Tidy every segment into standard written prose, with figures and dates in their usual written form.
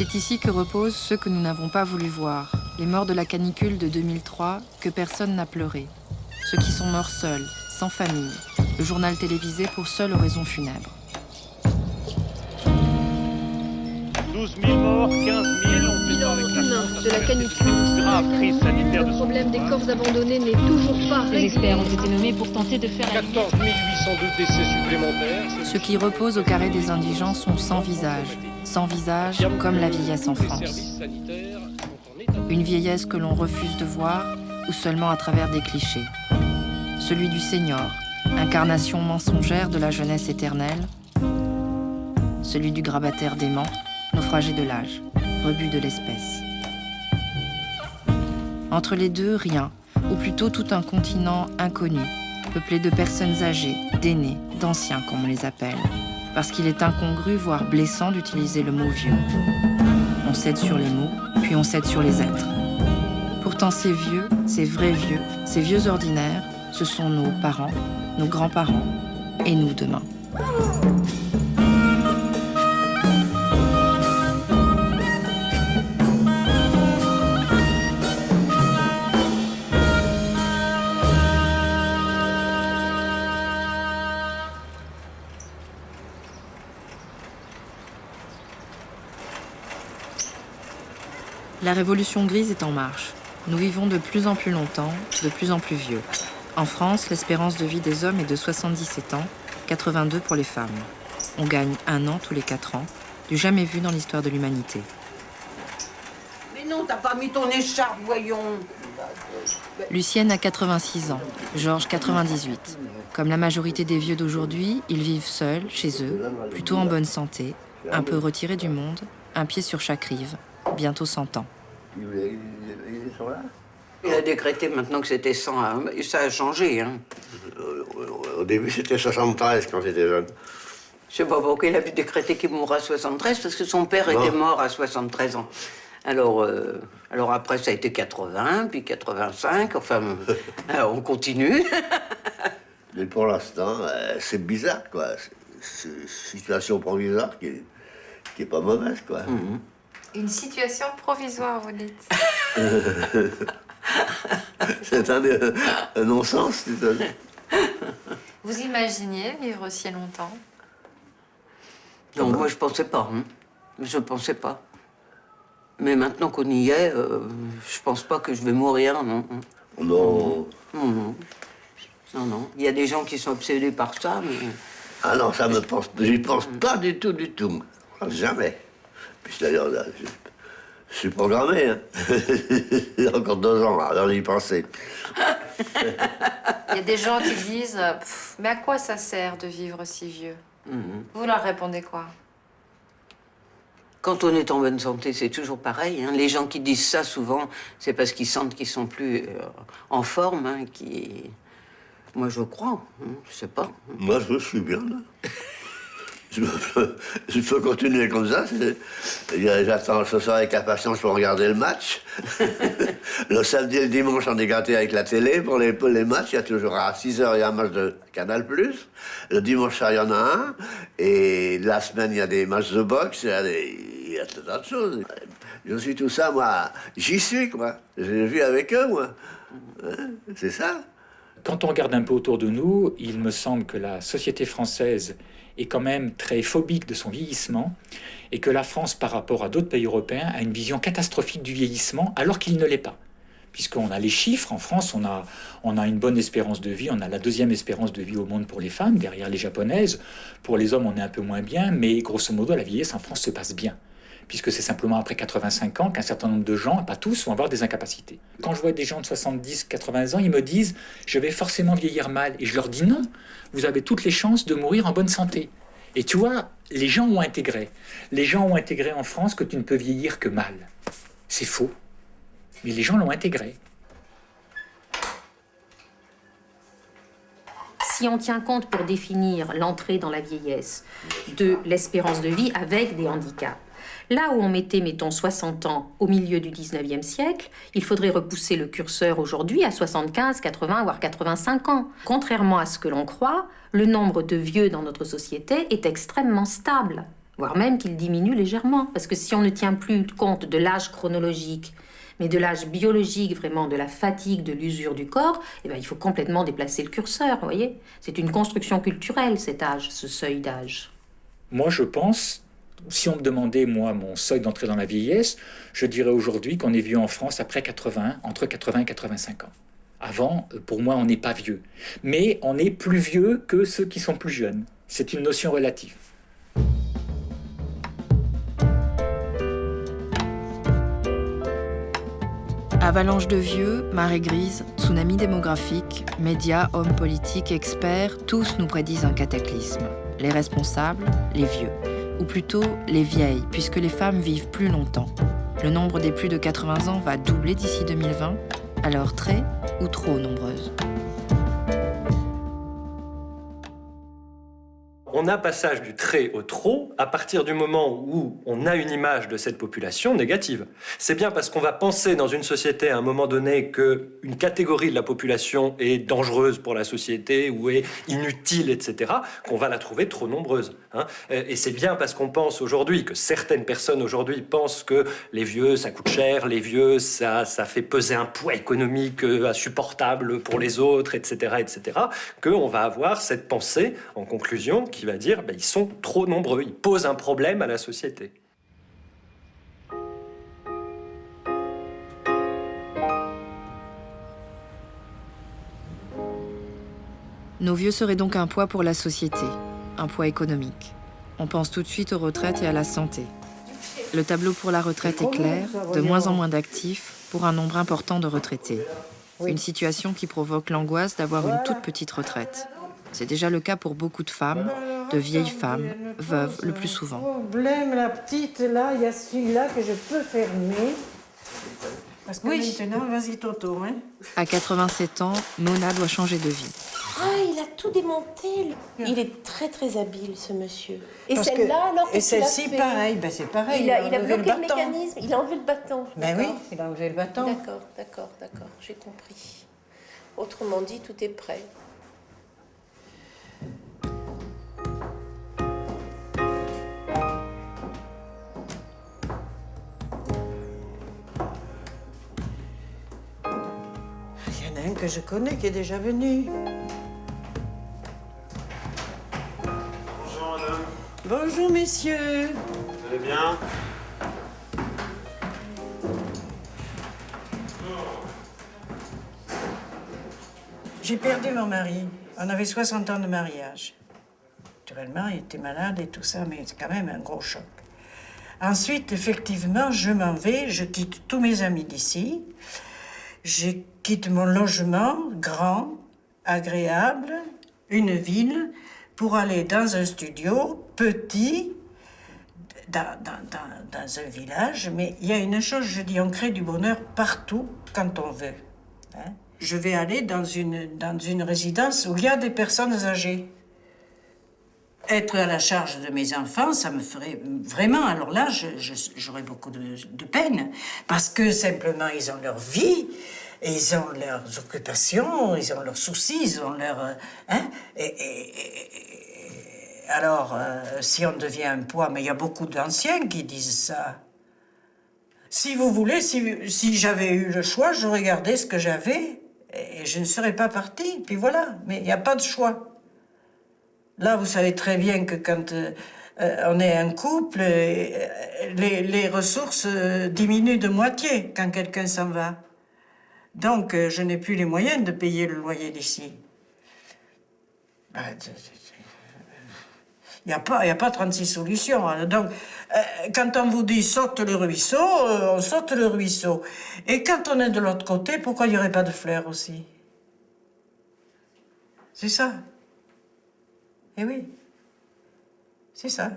C'est ici que reposent ceux que nous n'avons pas voulu voir, les morts de la canicule de 2003 que personne n'a pleuré, ceux qui sont morts seuls, sans famille, le journal télévisé pour seule oraison funèbre. 12 000 morts, 15 000 ont Bilan humain de la canicule. Grave crise sanitaire de Le problème des corps abandonnés n'est toujours pas réglé. Les experts ont été nommés pour tenter de faire 14 802 décès supplémentaires. Ceux qui reposent au carré des indigents sont sans visage comme la vieillesse en France. Une vieillesse que l'on refuse de voir ou seulement à travers des clichés. Celui du senior, incarnation mensongère de la jeunesse éternelle. Celui du grabataire dément, naufragé de l'âge, rebut de l'espèce. Entre les deux, rien, ou plutôt tout un continent inconnu, peuplé de personnes âgées, d'aînés, d'anciens comme on les appelle, parce qu'il est incongru, voire blessant d'utiliser le mot vieux. On cède sur les mots, puis on cède sur les êtres. Pourtant ces vieux, ces vrais vieux, ces vieux ordinaires, ce sont nos parents, nos grands-parents, et nous demain. La révolution grise est en marche. Nous vivons de plus en plus longtemps, de plus en plus vieux. En France, l'espérance de vie des hommes est de 77 ans, 82 pour les femmes. On gagne 1 an tous les 4 ans, du jamais vu dans l'histoire de l'humanité. Mais non, t'as pas mis ton écharpe, voyons. Lucienne a 86 ans, Georges 98. Comme la majorité des vieux d'aujourd'hui, ils vivent seuls, chez eux, plutôt en bonne santé, un peu retirés du monde, un pied sur chaque rive, bientôt 100 ans. Il a décrété maintenant que c'était 100 ans. Ça a changé, hein. Au début, c'était 73 quand j'étais jeune. Je sais pas pourquoi il a pu décréter qu'il mourra à 73, parce que son père était mort à 73 ans. Alors après, ça a été 80, puis 85, enfin, on continue. Mais pour l'instant, c'est bizarre, quoi. C'est une situation provisoire qui est pas mauvaise, quoi. Mhm. Une situation provisoire, vous dites. C'est un non-sens, tu te dis. Vous imaginiez vivre si longtemps? Non, moi, je pensais pas. Hein. Je pensais pas. Mais maintenant qu'on y est, je pense pas que je vais mourir, non. Non. Non. Non. Il y a des gens qui sont obsédés par ça, mais... Ah non, j'y pense pas du tout. Jamais. Puis d'ailleurs, là, je suis programmé, hein. Il y a encore 2 ans, alors d'y penser. Il y a des gens qui disent « Mais à quoi ça sert de vivre si vieux ?» Vous leur répondez quoi? Quand on est en bonne santé, c'est toujours pareil. Hein. Les gens qui disent ça, souvent, c'est parce qu'ils sentent qu'ils sont plus en forme. Hein, Moi, je crois. Hein, je sais pas. Moi, je suis bien, là. Je peux continuer comme ça. J'attends ce soir avec impatience pour regarder le match. Le samedi et le dimanche, on est gâtés avec la télé. Pour les matchs, il y a toujours à 6h, il y a un match de Canal+. Le dimanche, il y en a un. Et la semaine, il y a des matchs de boxe. Il y a tout tas de choses. Je suis tout ça, moi. J'y suis, quoi. J'ai vu avec eux, moi. Hein, c'est ça. Quand on regarde un peu autour de nous, il me semble que la société française est quand même très phobique de son vieillissement et que la France, par rapport à d'autres pays européens, a une vision catastrophique du vieillissement alors qu'il ne l'est pas. Puisqu'on a les chiffres, en France, on a une bonne espérance de vie, on a la 2e espérance de vie au monde pour les femmes, derrière les japonaises. Pour les hommes, on est un peu moins bien, mais grosso modo, la vieillesse en France se passe bien. Puisque c'est simplement après 85 ans qu'un certain nombre de gens, pas tous, vont avoir des incapacités. Quand je vois des gens de 70, 80 ans, ils me disent « je vais forcément vieillir mal ». Et je leur dis « non, vous avez toutes les chances de mourir en bonne santé ». Et tu vois, les gens ont intégré. Les gens ont intégré en France que tu ne peux vieillir que mal. C'est faux. Mais les gens l'ont intégré. Si on tient compte pour définir l'entrée dans la vieillesse de l'espérance de vie avec des handicaps, là où on mettait, mettons, 60 ans au milieu du 19e siècle, il faudrait repousser le curseur aujourd'hui à 75, 80, voire 85 ans. Contrairement à ce que l'on croit, le nombre de vieux dans notre société est extrêmement stable. voire même qu'il diminue légèrement. Parce que si on ne tient plus compte de l'âge chronologique, mais de l'âge biologique, vraiment, de la fatigue, de l'usure du corps, eh ben, il faut complètement déplacer le curseur, vous voyez. C'est une construction culturelle, cet âge, ce seuil d'âge. Moi, je pense, si on me demandait, moi, mon seuil d'entrée dans la vieillesse, je dirais aujourd'hui qu'on est vieux en France après 80, entre 80 et 85 ans. Avant, pour moi, on n'est pas vieux. Mais on est plus vieux que ceux qui sont plus jeunes. C'est une notion relative. Avalanche de vieux, marée grise, tsunami démographique, médias, hommes politiques, experts, tous nous prédisent un cataclysme. Les responsables, les vieux. Ou plutôt les vieilles, puisque les femmes vivent plus longtemps. Le nombre des plus de 80 ans va doubler d'ici 2020, alors très ou trop nombreuses. On a passage du très au trop à partir du moment où on a une image de cette population négative. C'est bien parce qu'on va penser dans une société à un moment donné qu'une catégorie de la population est dangereuse pour la société ou est inutile, etc., qu'on va la trouver trop nombreuse. Et c'est bien parce qu'on pense aujourd'hui, que certaines personnes aujourd'hui pensent que les vieux, ça coûte cher, les vieux, ça fait peser un poids économique insupportable pour les autres, etc., qu'on va avoir cette pensée, en conclusion, qui va dire ils sont trop nombreux, ils posent un problème à la société. Nos vieux seraient donc un poids pour la société, un poids économique. On pense tout de suite aux retraites et à la santé. Le tableau pour la retraite est clair, de moins en moins d'actifs pour un nombre important de retraités. Une situation qui provoque l'angoisse d'avoir une toute petite retraite. C'est déjà le cas pour beaucoup de femmes, de vieilles femmes, veuves le plus souvent. Problème, la petite, là, il y a celui-là que je peux fermer. Parce que maintenant, vas-y Toto. À 87 ans, Mona doit changer de vie. Ah, il a tout démonté. Il est très très habile, ce monsieur. Et Parce celle-là, alors et celle-ci, pareil, c'est pareil. Il a bloqué le mécanisme, il a enlevé le bâton. Ben oui, il a enlevé le bâton. D'accord, j'ai compris. Autrement dit, tout est prêt. Il y en a un que je connais qui est déjà venu. Bonjour madame. Bonjour messieurs. Vous allez bien? J'ai perdu mon mari. On avait 60 ans de mariage. Naturellement, il était malade et tout ça, mais c'est quand même un gros choc. Ensuite, effectivement, je m'en vais, je quitte tous mes amis d'ici. Je quitte mon logement grand, agréable, une ville, pour aller dans un studio petit, dans un village. Mais il y a une chose, je dis, on crée du bonheur partout, quand on veut. Je vais aller dans une résidence où il y a des personnes âgées. Être à la charge de mes enfants, ça me ferait vraiment... Alors là, j'aurais beaucoup de peine. Parce que simplement, ils ont leur vie, ils ont leurs occupations, ils ont leurs soucis, ils ont leur... Alors, si on devient un poids... Mais il y a beaucoup d'anciens qui disent ça. Si vous voulez, si j'avais eu le choix, j'aurais gardé ce que j'avais et je ne serais pas partie. Puis voilà, mais il n'y a pas de choix. Là, vous savez très bien que quand on est un couple, les ressources diminuent de moitié quand quelqu'un s'en va. Donc, je n'ai plus les moyens de payer le loyer d'ici. Il n'y a pas 36 solutions. Donc, quand on vous dit « saute le ruisseau », on saute le ruisseau. Et quand on est de l'autre côté, pourquoi il n'y aurait pas de fleurs aussi? C'est ça. Eh oui, c'est ça.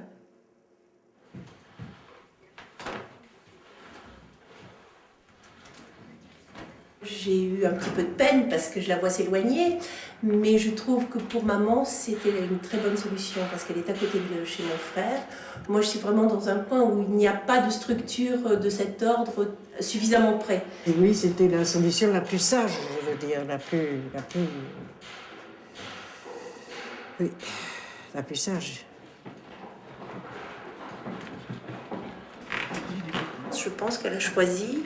J'ai eu un petit peu de peine parce que je la vois s'éloigner, mais je trouve que pour maman, c'était une très bonne solution parce qu'elle est à côté de chez mon frère. Moi, je suis vraiment dans un point où il n'y a pas de structure de cet ordre suffisamment près. Et oui, c'était la solution la plus sage, je veux dire, la plus... Oui, la plus sage. je pense qu'elle a choisi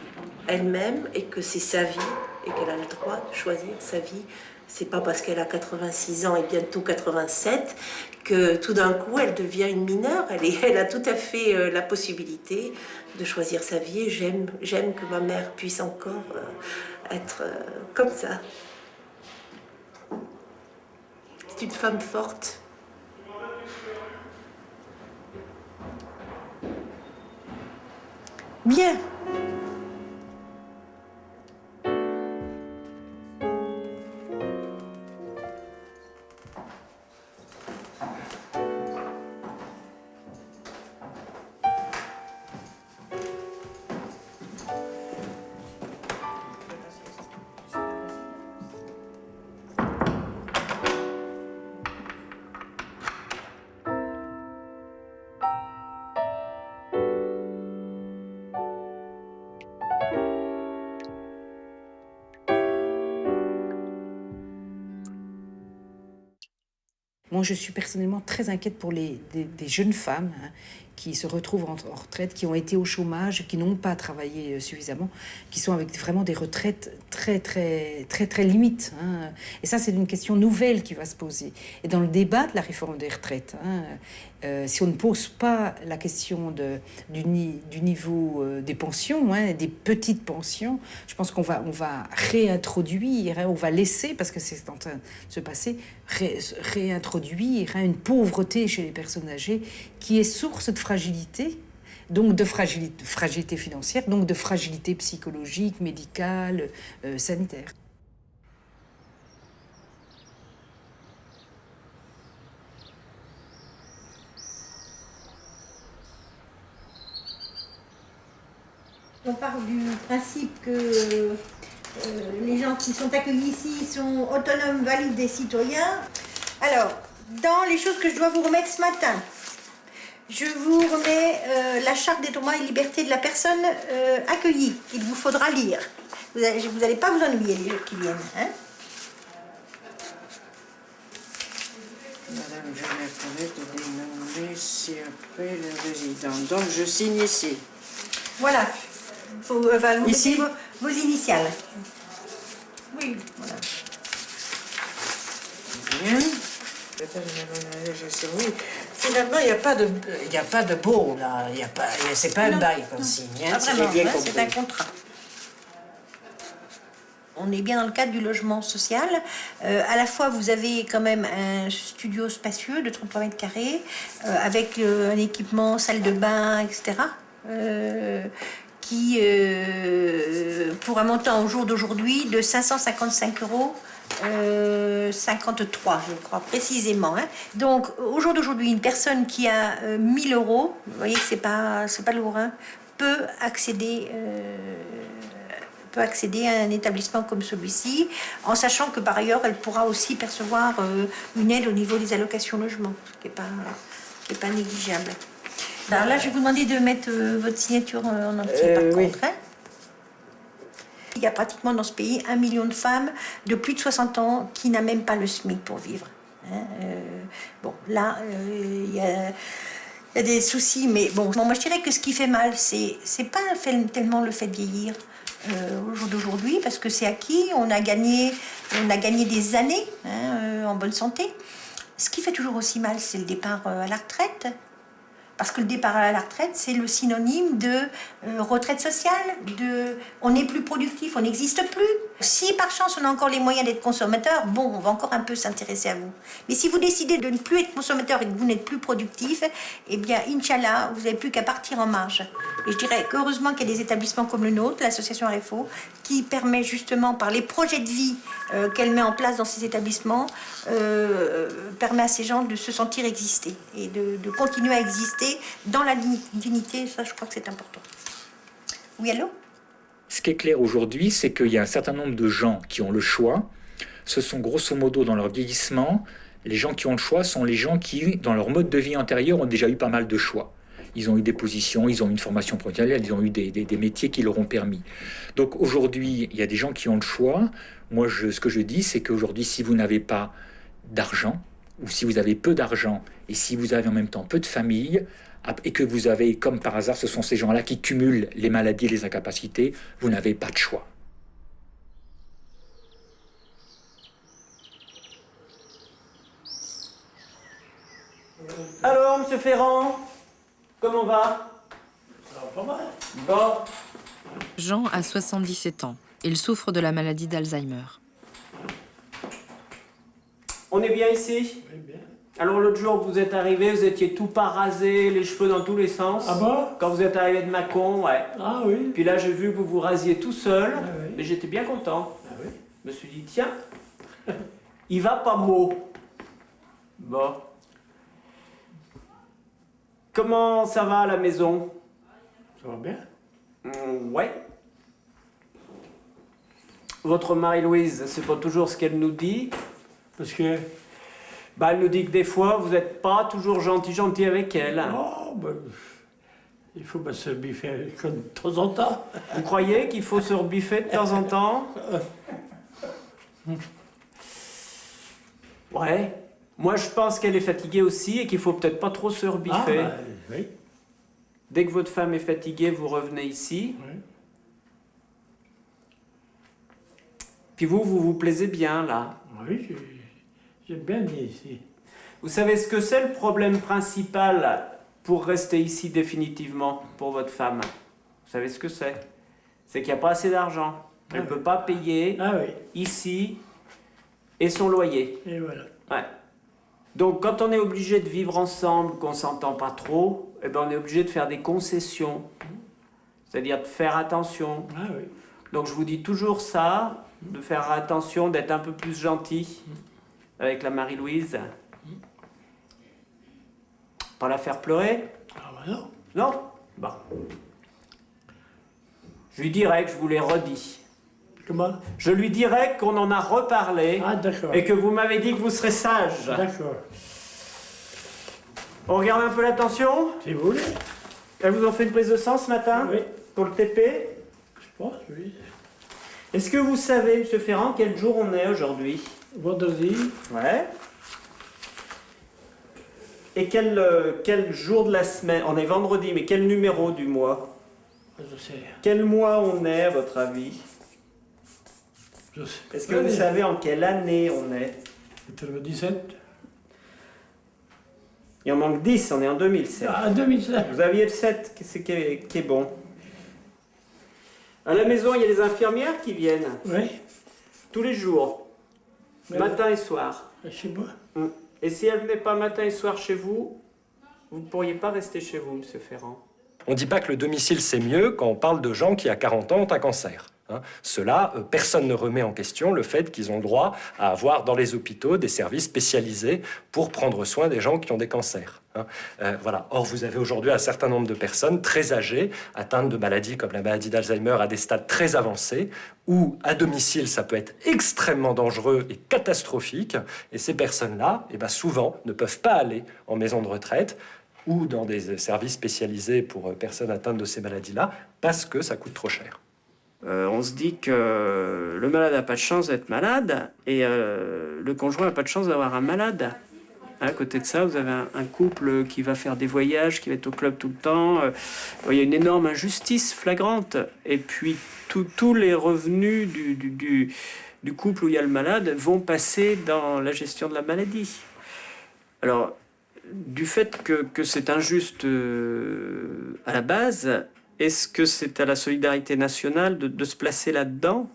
elle-même et que c'est sa vie et qu'elle a le droit de choisir sa vie. C'est pas parce qu'elle a 86 ans et bientôt 87 que tout d'un coup elle devient une mineure. Elle a tout à fait la possibilité de choisir sa vie. Et j'aime que ma mère puisse encore être comme ça. C'est une femme forte. Bien. Moi, je suis personnellement très inquiète pour des jeunes femmes qui se retrouvent en retraite, qui ont été au chômage, qui n'ont pas travaillé suffisamment, qui sont avec vraiment des retraites très limites. Et ça, c'est une question nouvelle qui va se poser. Et dans le débat de la réforme des retraites, si on ne pose pas la question du niveau des pensions, des petites pensions, je pense qu'on va réintroduire, on va laisser, parce que c'est en train de se passer, réintroduire une pauvreté chez les personnes âgées qui est source de fragilité, donc de fragilité financière, donc de fragilité psychologique, médicale, sanitaire. On part du principe que les gens qui sont accueillis ici sont autonomes, valides et citoyens. Alors, dans les choses que je dois vous remettre ce matin, je vous remets la charte des droits et libertés de la personne accueillie. Il vous faudra lire. Vous n'allez pas vous ennuyer les jours qui viennent. Madame Jeanette pour demander si après le résident. Donc, je signe ici. Voilà. Vous ici mettez vos initiales. Oui, voilà. Bien. Oui. Finalement, il n'y a pas de beau, là. C'est pas un bail qu'on signe. Pas vraiment, c'est un contrat. On est bien dans le cadre du logement social. À la fois, vous avez quand même un studio spacieux de 33 mètres carrés, avec un équipement, salle de bain, etc. Qui, pour un montant au jour d'aujourd'hui de 555 €, 53, je crois, précisément. Donc, au jour d'aujourd'hui, une personne qui a 1 000 €, vous voyez que c'est pas lourd, peut accéder à un établissement comme celui-ci, en sachant que par ailleurs, elle pourra aussi percevoir une aide au niveau des allocations logement, qui n'est pas négligeable. Alors là, je vais vous demander de mettre votre signature en entier par contre. Il y a pratiquement dans ce pays 1 million de femmes de plus de 60 ans qui n'a même pas le SMIC pour vivre. Bon, là, il y a des soucis, mais bon, moi je dirais que ce qui fait mal, c'est pas tellement le fait de vieillir au jour d'aujourd'hui, parce que c'est acquis, on a gagné des années en bonne santé. Ce qui fait toujours aussi mal, c'est le départ à la retraite. Parce que le départ à la retraite, c'est le synonyme de retraite sociale, on n'est plus productif, on n'existe plus. Si par chance on a encore les moyens d'être consommateur, bon, on va encore un peu s'intéresser à vous. Mais si vous décidez de ne plus être consommateur et que vous n'êtes plus productif, eh bien, Inch'Allah, vous n'avez plus qu'à partir en marge. Et je dirais qu'heureusement qu'il y a des établissements comme le nôtre, l'association RFO, qui permet justement, par les projets de vie qu'elle met en place dans ces établissements, permet à ces gens de se sentir exister et de continuer à exister dans la dignité. Ça, je crois que c'est important. Oui, allô ? Ce qui est clair aujourd'hui, c'est qu'il y a un certain nombre de gens qui ont le choix. Ce sont grosso modo, dans leur vieillissement, les gens qui ont le choix sont les gens qui, dans leur mode de vie antérieur, ont déjà eu pas mal de choix. Ils ont eu des positions, ils ont eu une formation professionnelle, ils ont eu des métiers qui leur ont permis. Donc aujourd'hui, il y a des gens qui ont le choix. Moi, ce que je dis, c'est qu'aujourd'hui, si vous n'avez pas d'argent, ou si vous avez peu d'argent, et si vous avez en même temps peu de famille, et que vous avez, comme par hasard, ce sont ces gens-là qui cumulent les maladies et les incapacités, vous n'avez pas de choix. Alors, monsieur Ferrand, comment va? Ça va pas mal. Bon. Jean a 77 ans. Il souffre de la maladie d'Alzheimer. On est bien ici? Oui, bien. Alors, l'autre jour que vous êtes arrivé, vous étiez tout pas rasé, les cheveux dans tous les sens. Ah bon? Quand vous êtes arrivé de Mâcon, ouais. Ah oui. Puis là, j'ai vu que vous vous rasiez tout seul, Ah oui. et j'étais bien content. Ah oui. Je me suis dit, tiens, il va pas mot. Bon. Comment ça va à la maison? Ça va bien. Ouais. Votre Marie-Louise, c'est pas toujours ce qu'elle nous dit. Parce que... Bah, elle nous dit que des fois, vous n'êtes pas toujours gentil avec elle. Oh, ben... Il faut se biffer de temps en temps. Vous croyez qu'il faut se rebiffer de temps en temps? Ouais. Moi, je pense qu'elle est fatiguée aussi et qu'il faut peut-être pas trop se rebiffer. Ah, oui. Dès que votre femme est fatiguée, vous revenez ici. Oui. Puis vous vous plaisez bien, là. Oui, j'ai bien dit ici. Vous savez ce que c'est le problème principal pour rester ici définitivement pour votre femme? Vous savez ce que c'est? C'est qu'il n'y a pas assez d'argent. Elle ne peut pas payer ici et son loyer. Et voilà. Ouais. Donc quand on est obligé de vivre ensemble, qu'on ne s'entend pas trop, eh ben, on est obligé de faire des concessions. C'est-à-dire de faire attention. Ah oui. Donc je vous dis toujours ça, de faire attention, d'être un peu plus gentil avec la Marie-Louise. Pas la faire pleurer? Ah bah non. Non? Bon. Je lui dirai que je vous l'ai redit. Comment? Je lui dirai qu'on en a reparlé. Ah d'accord. Et que vous m'avez dit que vous serez sage. D'accord. On regarde un peu la tension? Si vous voulez. Elle vous en fait une prise de sang ce matin? Oui. Pour le TP? Je pense, oui. Est-ce que vous savez, monsieur Ferrand, quel jour on est aujourd'hui? Vendredi. Ouais. Et quel jour de la semaine? On est vendredi, mais quel numéro du mois? Je sais. Quel mois on est, à votre avis? Je sais. Est-ce que vous savez en quelle année on est? C'était le 17. Il en manque 10, on est en 2007. Ah, 2007. Vous aviez le 7, qui est bon. À la maison, il y a les infirmières qui viennent. Oui. Tous les jours. Oui. Matin et soir. Chez moi. Et si elle ne venait pas matin et soir chez vous, vous ne pourriez pas rester chez vous, monsieur Ferrand. On ne dit pas que le domicile c'est mieux quand on parle de gens qui à 40 ans ont un cancer. Cela, personne ne remet en question le fait qu'ils ont le droit à avoir dans les hôpitaux des services spécialisés pour prendre soin des gens qui ont des cancers. Voilà. Or, vous avez aujourd'hui un certain nombre de personnes très âgées, atteintes de maladies comme la maladie d'Alzheimer à des stades très avancés, où à domicile, ça peut être extrêmement dangereux et catastrophique. Et ces personnes-là, souvent, ne peuvent pas aller en maison de retraite ou dans des services spécialisés pour personnes atteintes de ces maladies-là, parce que ça coûte trop cher. On se dit que le malade n'a pas de chance d'être malade et le conjoint n'a pas de chance d'avoir un malade. À côté de ça, vous avez un couple qui va faire des voyages, qui va être au club tout le temps. Il y a une énorme injustice flagrante. Et puis, tous les revenus du couple où il y a le malade vont passer dans la gestion de la maladie. Alors, du fait que c'est injuste à la base, est-ce que c'est à la solidarité nationale de se placer là-dedans?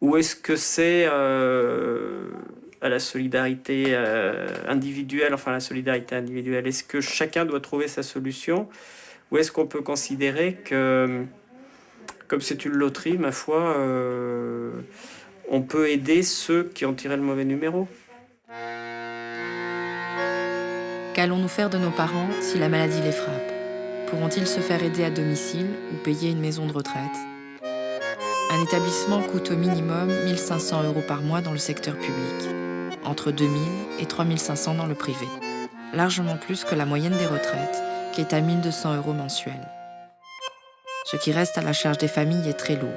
Ou est-ce que c'est à la solidarité individuelle, enfin la solidarité individuelle? Est-ce que chacun doit trouver sa solution? Ou est-ce qu'on peut considérer que, comme c'est une loterie, ma foi, on peut aider ceux qui ont tiré le mauvais numéro? Qu'allons-nous faire de nos parents si la maladie les frappe? Pourront-ils se faire aider à domicile ou payer une maison de retraite? Un établissement coûte au minimum 1 500 € par mois dans le secteur public, entre 2 000 et 3 500 dans le privé, largement plus que la moyenne des retraites, qui est à 1 200 € mensuels. Ce qui reste à la charge des familles est très lourd.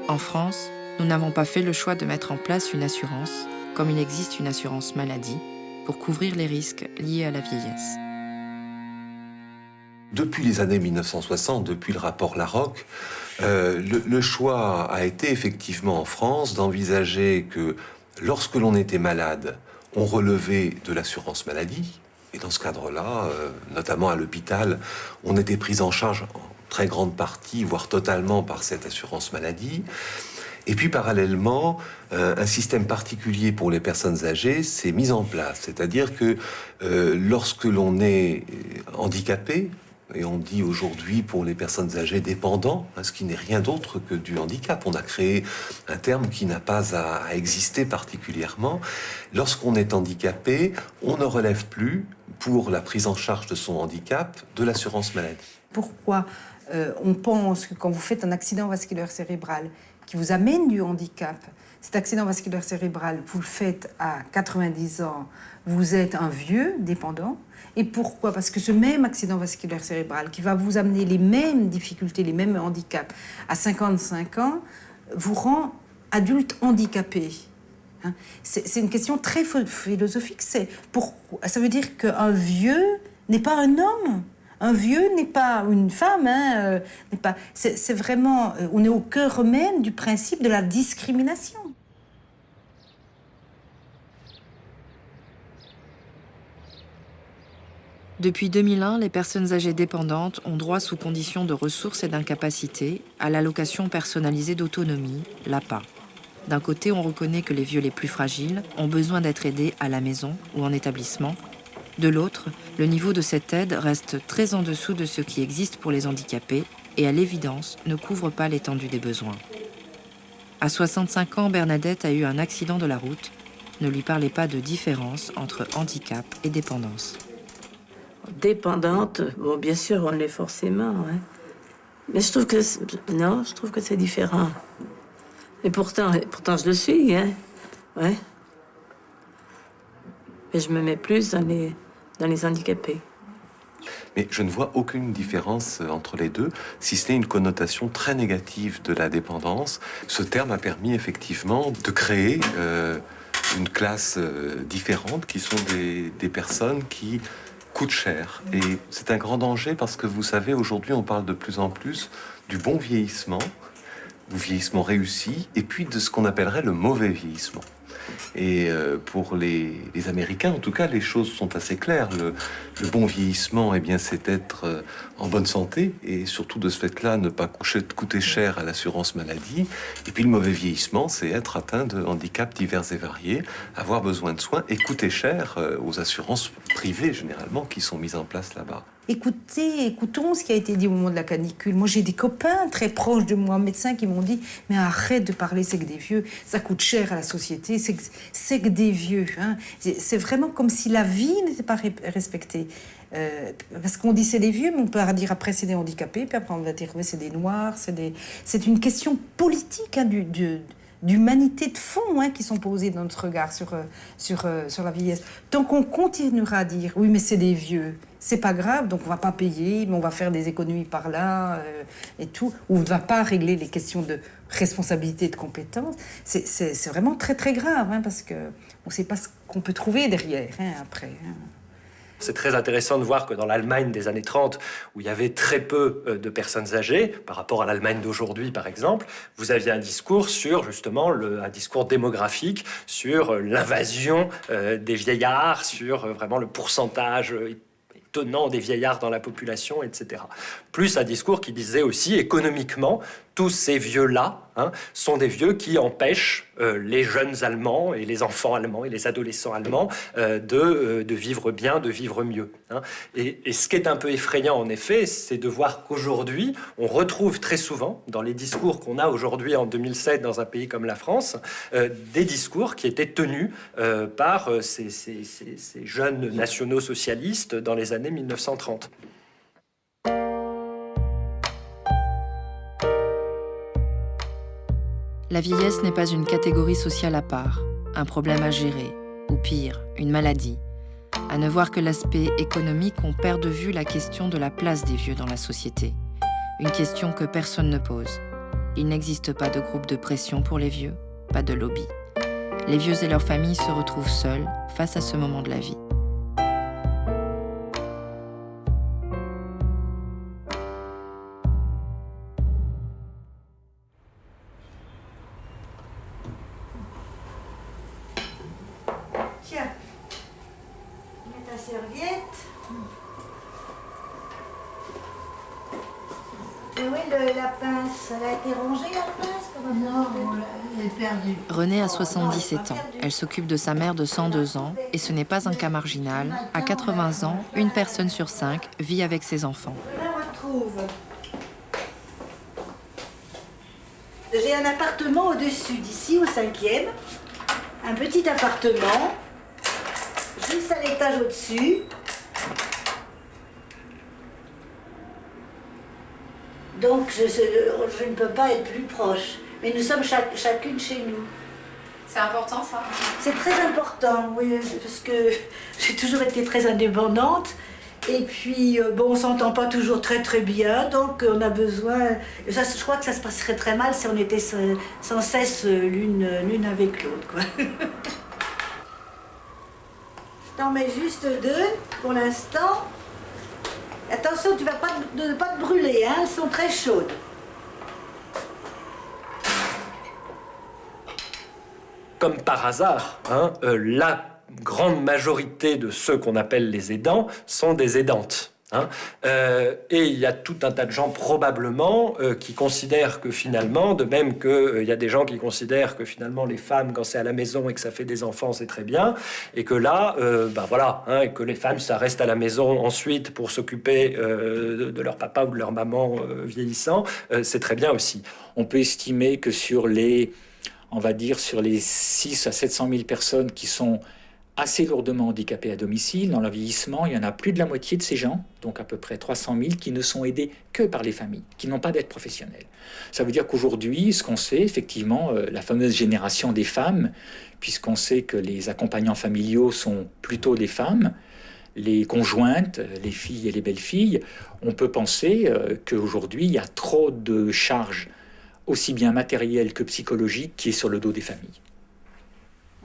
En France, nous n'avons pas fait le choix de mettre en place une assurance, comme il existe une assurance maladie, pour couvrir les risques liés à la vieillesse. Depuis les années 1960, depuis le rapport Larocque, le choix a été effectivement en France d'envisager que lorsque l'on était malade, on relevait de l'assurance maladie. Et dans ce cadre-là, notamment à l'hôpital, on était pris en charge en très grande partie, voire totalement, par cette assurance maladie. Et puis parallèlement, un système particulier pour les personnes âgées s'est mis en place. C'est-à-dire que lorsque l'on est handicapé, et on dit aujourd'hui pour les personnes âgées dépendants, ce qui n'est rien d'autre que du handicap. On a créé un terme qui n'a pas à exister particulièrement. Lorsqu'on est handicapé, on ne relève plus, pour la prise en charge de son handicap, de l'assurance maladie. Pourquoi on pense que quand vous faites un accident vasculaire cérébral qui vous amène du handicap, cet accident vasculaire cérébral, vous le faites à 90 ans, vous êtes un vieux dépendant. Et pourquoi? Parce que ce même accident vasculaire cérébral qui va vous amener les mêmes difficultés, les mêmes handicaps à 55 ans, vous rend adulte handicapé. C'est une question très philosophique. Ça veut dire qu'un vieux n'est pas un homme. Un vieux n'est pas une femme. C'est vraiment... On est au cœur même du principe de la discrimination. Depuis 2001, les personnes âgées dépendantes ont droit, sous conditions de ressources et d'incapacité, à l'allocation personnalisée d'autonomie, l'APA. D'un côté, on reconnaît que les vieux les plus fragiles ont besoin d'être aidés à la maison ou en établissement. De l'autre, le niveau de cette aide reste très en dessous de ce qui existe pour les handicapés et, à l'évidence, ne couvre pas l'étendue des besoins. À 65 ans, Bernadette a eu un accident de la route. Ne lui parlez pas de différence entre handicap et dépendance. Dépendante, bon, bien sûr, on l'est forcément, hein. Mais je trouve que c'est différent. Et pourtant, je le suis, hein. Ouais. Mais je me mets plus dans les handicapés. Mais je ne vois aucune différence entre les deux, si ce n'est une connotation très négative de la dépendance. Ce terme a permis effectivement de créer une classe différente, qui sont des personnes qui coûtent cher. Et c'est un grand danger parce que vous savez, aujourd'hui, on parle de plus en plus du bon vieillissement, du vieillissement réussi, et puis de ce qu'on appellerait le mauvais vieillissement. Et pour les Américains, en tout cas, les choses sont assez claires. Le bon vieillissement, eh bien, c'est être en bonne santé et surtout de ce fait-là, ne pas coûter cher à l'assurance maladie. Et puis le mauvais vieillissement, c'est être atteint de handicaps divers et variés, avoir besoin de soins et coûter cher aux assurances privées, généralement, qui sont mises en place là-bas. Écoutons ce qui a été dit au moment de la canicule. Moi, j'ai des copains très proches de moi, médecins, qui m'ont dit « Mais arrête de parler, c'est que des vieux, ça coûte cher à la société, c'est que des vieux. Hein. » C'est vraiment comme si la vie n'était pas respectée. Parce qu'on dit c'est des vieux, mais on peut dire après c'est des handicapés, puis après on va dire oui, c'est des noirs, c'est une question politique, hein, d'humanité de fond, hein, qui sont posées dans notre regard sur la vieillesse. Tant qu'on continuera à dire oui, mais c'est des vieux, c'est pas grave, donc on va pas payer, mais on va faire des économies par là et tout, ou on ne va pas régler les questions de responsabilité et de compétence, c'est vraiment très très grave, hein, parce qu'on ne sait pas ce qu'on peut trouver derrière, hein, après. Hein. C'est très intéressant de voir que dans l'Allemagne des années 30, où il y avait très peu de personnes âgées, par rapport à l'Allemagne d'aujourd'hui, par exemple, vous aviez un discours sur, justement, un discours démographique, sur l'invasion des vieillards, sur vraiment le pourcentage étonnant des vieillards dans la population, etc. Plus un discours qui disait aussi, économiquement, tous ces vieux-là, hein, sont des vieux qui empêchent les jeunes Allemands et les enfants allemands et les adolescents allemands de vivre bien, de vivre mieux. Hein. Et ce qui est un peu effrayant, en effet, c'est de voir qu'aujourd'hui, on retrouve très souvent, dans les discours qu'on a aujourd'hui en 2007 dans un pays comme la France, des discours qui étaient tenus par ces jeunes nationaux socialistes dans les années 1930. La vieillesse n'est pas une catégorie sociale à part, un problème à gérer, ou pire, une maladie. À ne voir que l'aspect économique, on perd de vue la question de la place des vieux dans la société. Une question que personne ne pose. Il n'existe pas de groupe de pression pour les vieux, pas de lobby. Les vieux et leurs familles se retrouvent seuls face à ce moment de la vie. Tiens, mets ta serviette. Et oui, la pince, elle a été rangée, la pince? Non, elle est perdue. Renée a 77 ans. Elle s'occupe de sa mère de 102 ans et ce n'est pas un cas marginal. À 80 ans, une personne sur 5 vit avec ses enfants. Je la retrouve. J'ai un appartement au-dessus d'ici, au 5e. Un petit appartement. Juste à l'étage au-dessus. Donc je ne peux pas être plus proche. Mais nous sommes chacune chez nous. C'est important ça? C'est très important, oui, parce que j'ai toujours été très indépendante. Et puis, bon, on s'entend pas toujours très très bien, donc on a besoin... Ça, je crois que ça se passerait très mal si on était sans cesse l'une avec l'autre, quoi. Je t'en mets juste 2 pour l'instant. Attention, tu vas pas te brûler, hein, elles sont très chaudes. Comme par hasard, hein, la grande majorité de ceux qu'on appelle les aidants sont des aidantes. Hein. Et il y a tout un tas de gens probablement qui considèrent que finalement, de même qu'il y a des gens qui considèrent que finalement les femmes, quand c'est à la maison et que ça fait des enfants, c'est très bien, et que là, voilà, hein, et que les femmes, ça reste à la maison ensuite pour s'occuper de leur papa ou de leur maman vieillissant, c'est très bien aussi. On peut estimer que sur les 6 à 700 000 personnes qui sont assez lourdement handicapées à domicile, dans leur vieillissement, il y en a plus de la moitié de ces gens, donc à peu près 300 000, qui ne sont aidés que par les familles, qui n'ont pas d'aide professionnelle. Ça veut dire qu'aujourd'hui, ce qu'on sait, effectivement, la fameuse génération des femmes, puisqu'on sait que les accompagnants familiaux sont plutôt des femmes, les conjointes, les filles et les belles-filles, on peut penser qu'aujourd'hui, il y a trop de charges, aussi bien matérielles que psychologiques, qui est sur le dos des familles.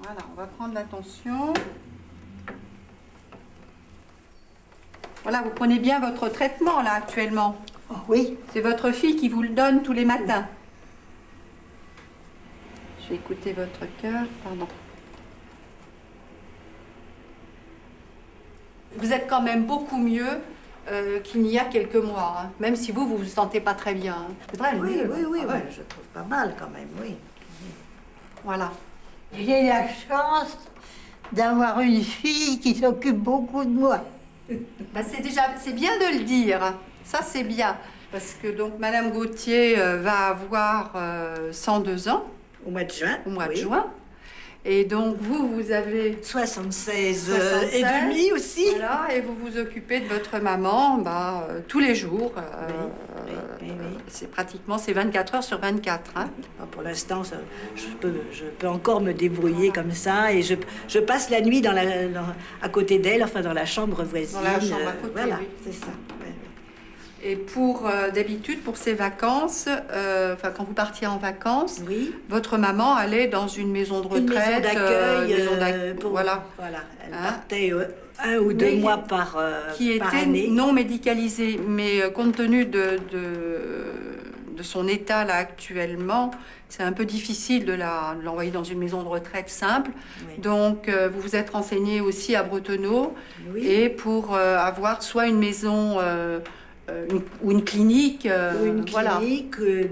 Voilà, on va prendre la tension. Voilà, vous prenez bien votre traitement là actuellement. Oh, oui. C'est votre fille qui vous le donne tous les matins. Je vais écouter votre cœur, pardon. Vous êtes quand même beaucoup mieux qu'il n'y a quelques mois, hein. Même si vous vous sentez pas très bien. Hein. C'est vrai, oui, mieux, oui, oui, ouais. ouais, je trouve pas mal quand même, oui. Voilà. J'ai la chance d'avoir une fille qui s'occupe beaucoup de moi. Ben c'est bien de le dire. Ça, c'est bien. Parce que donc Madame Gauthier va avoir 102 ans. Au mois de juin. Au mois de juin. Et donc vous avez 76 et demi aussi. Voilà, et vous vous occupez de votre maman tous les jours. Oui. C'est pratiquement 24 heures sur 24. Hein. Pour l'instant, je peux encore me débrouiller comme ça. Et je passe la nuit à côté d'elle, enfin dans la chambre voisine. Dans la chambre à côté, voilà, oui. c'est ça. Et d'habitude, pour ces vacances, quand vous partiez en vacances, oui. Votre maman allait dans une maison de retraite. Une maison d'accueil. Voilà. Elle partait 1 ou 2 mois par qui par était année. Non médicalisée, mais compte tenu de son état là actuellement, c'est un peu difficile de l'envoyer dans une maison de retraite simple. Oui. Donc, vous vous êtes renseigné aussi à Bretonneau, oui. Et pour avoir soit une maison... ou une clinique. Ou une clinique, voilà.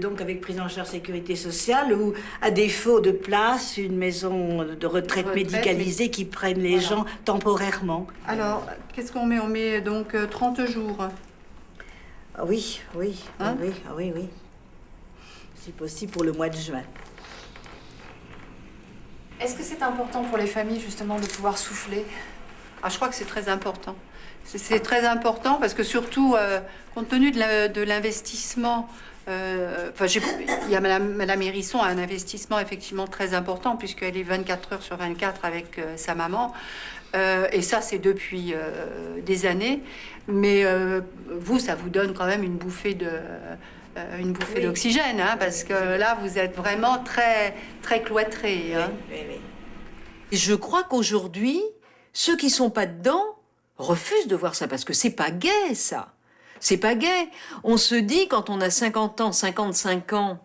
Donc avec prise en charge sécurité sociale, ou à défaut de place, une maison de retraite médicalisée qui prenne les gens temporairement. Alors, qu'est-ce qu'on met? On met donc 30 jours. Ah oui. Hein? Oui. Si possible pour le mois de juin. Est-ce que c'est important pour les familles justement de pouvoir souffler? Je crois que c'est très important. C'est très important parce que surtout, compte tenu de l'investissement, Madame Hérisson a un investissement effectivement très important puisqu'elle est 24 heures sur 24 avec sa maman. Et ça, c'est depuis des années. Mais ça vous donne quand même une bouffée d'oxygène, hein, parce que là, vous êtes vraiment très, très cloîtrés. Hein. Oui. Je crois qu'aujourd'hui, ceux qui sont pas dedans refusent de voir ça, parce que c'est pas gai, ça. C'est pas gai. On se dit, quand on a 50 ans, 55 ans,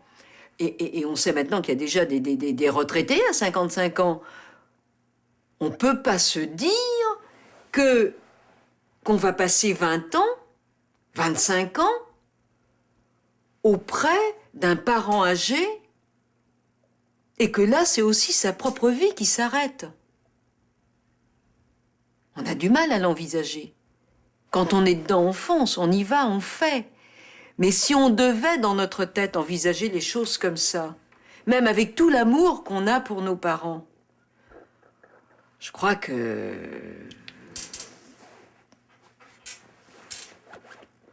et on sait maintenant qu'il y a déjà des retraités à 55 ans, On ne peut pas se dire qu'on va passer 20 ans, 25 ans auprès d'un parent âgé et que là, c'est aussi sa propre vie qui s'arrête. On a du mal à l'envisager. Quand on est dedans, on fonce, on y va, on fait. Mais si on devait, dans notre tête, envisager les choses comme ça, même avec tout l'amour qu'on a pour nos parents, je crois que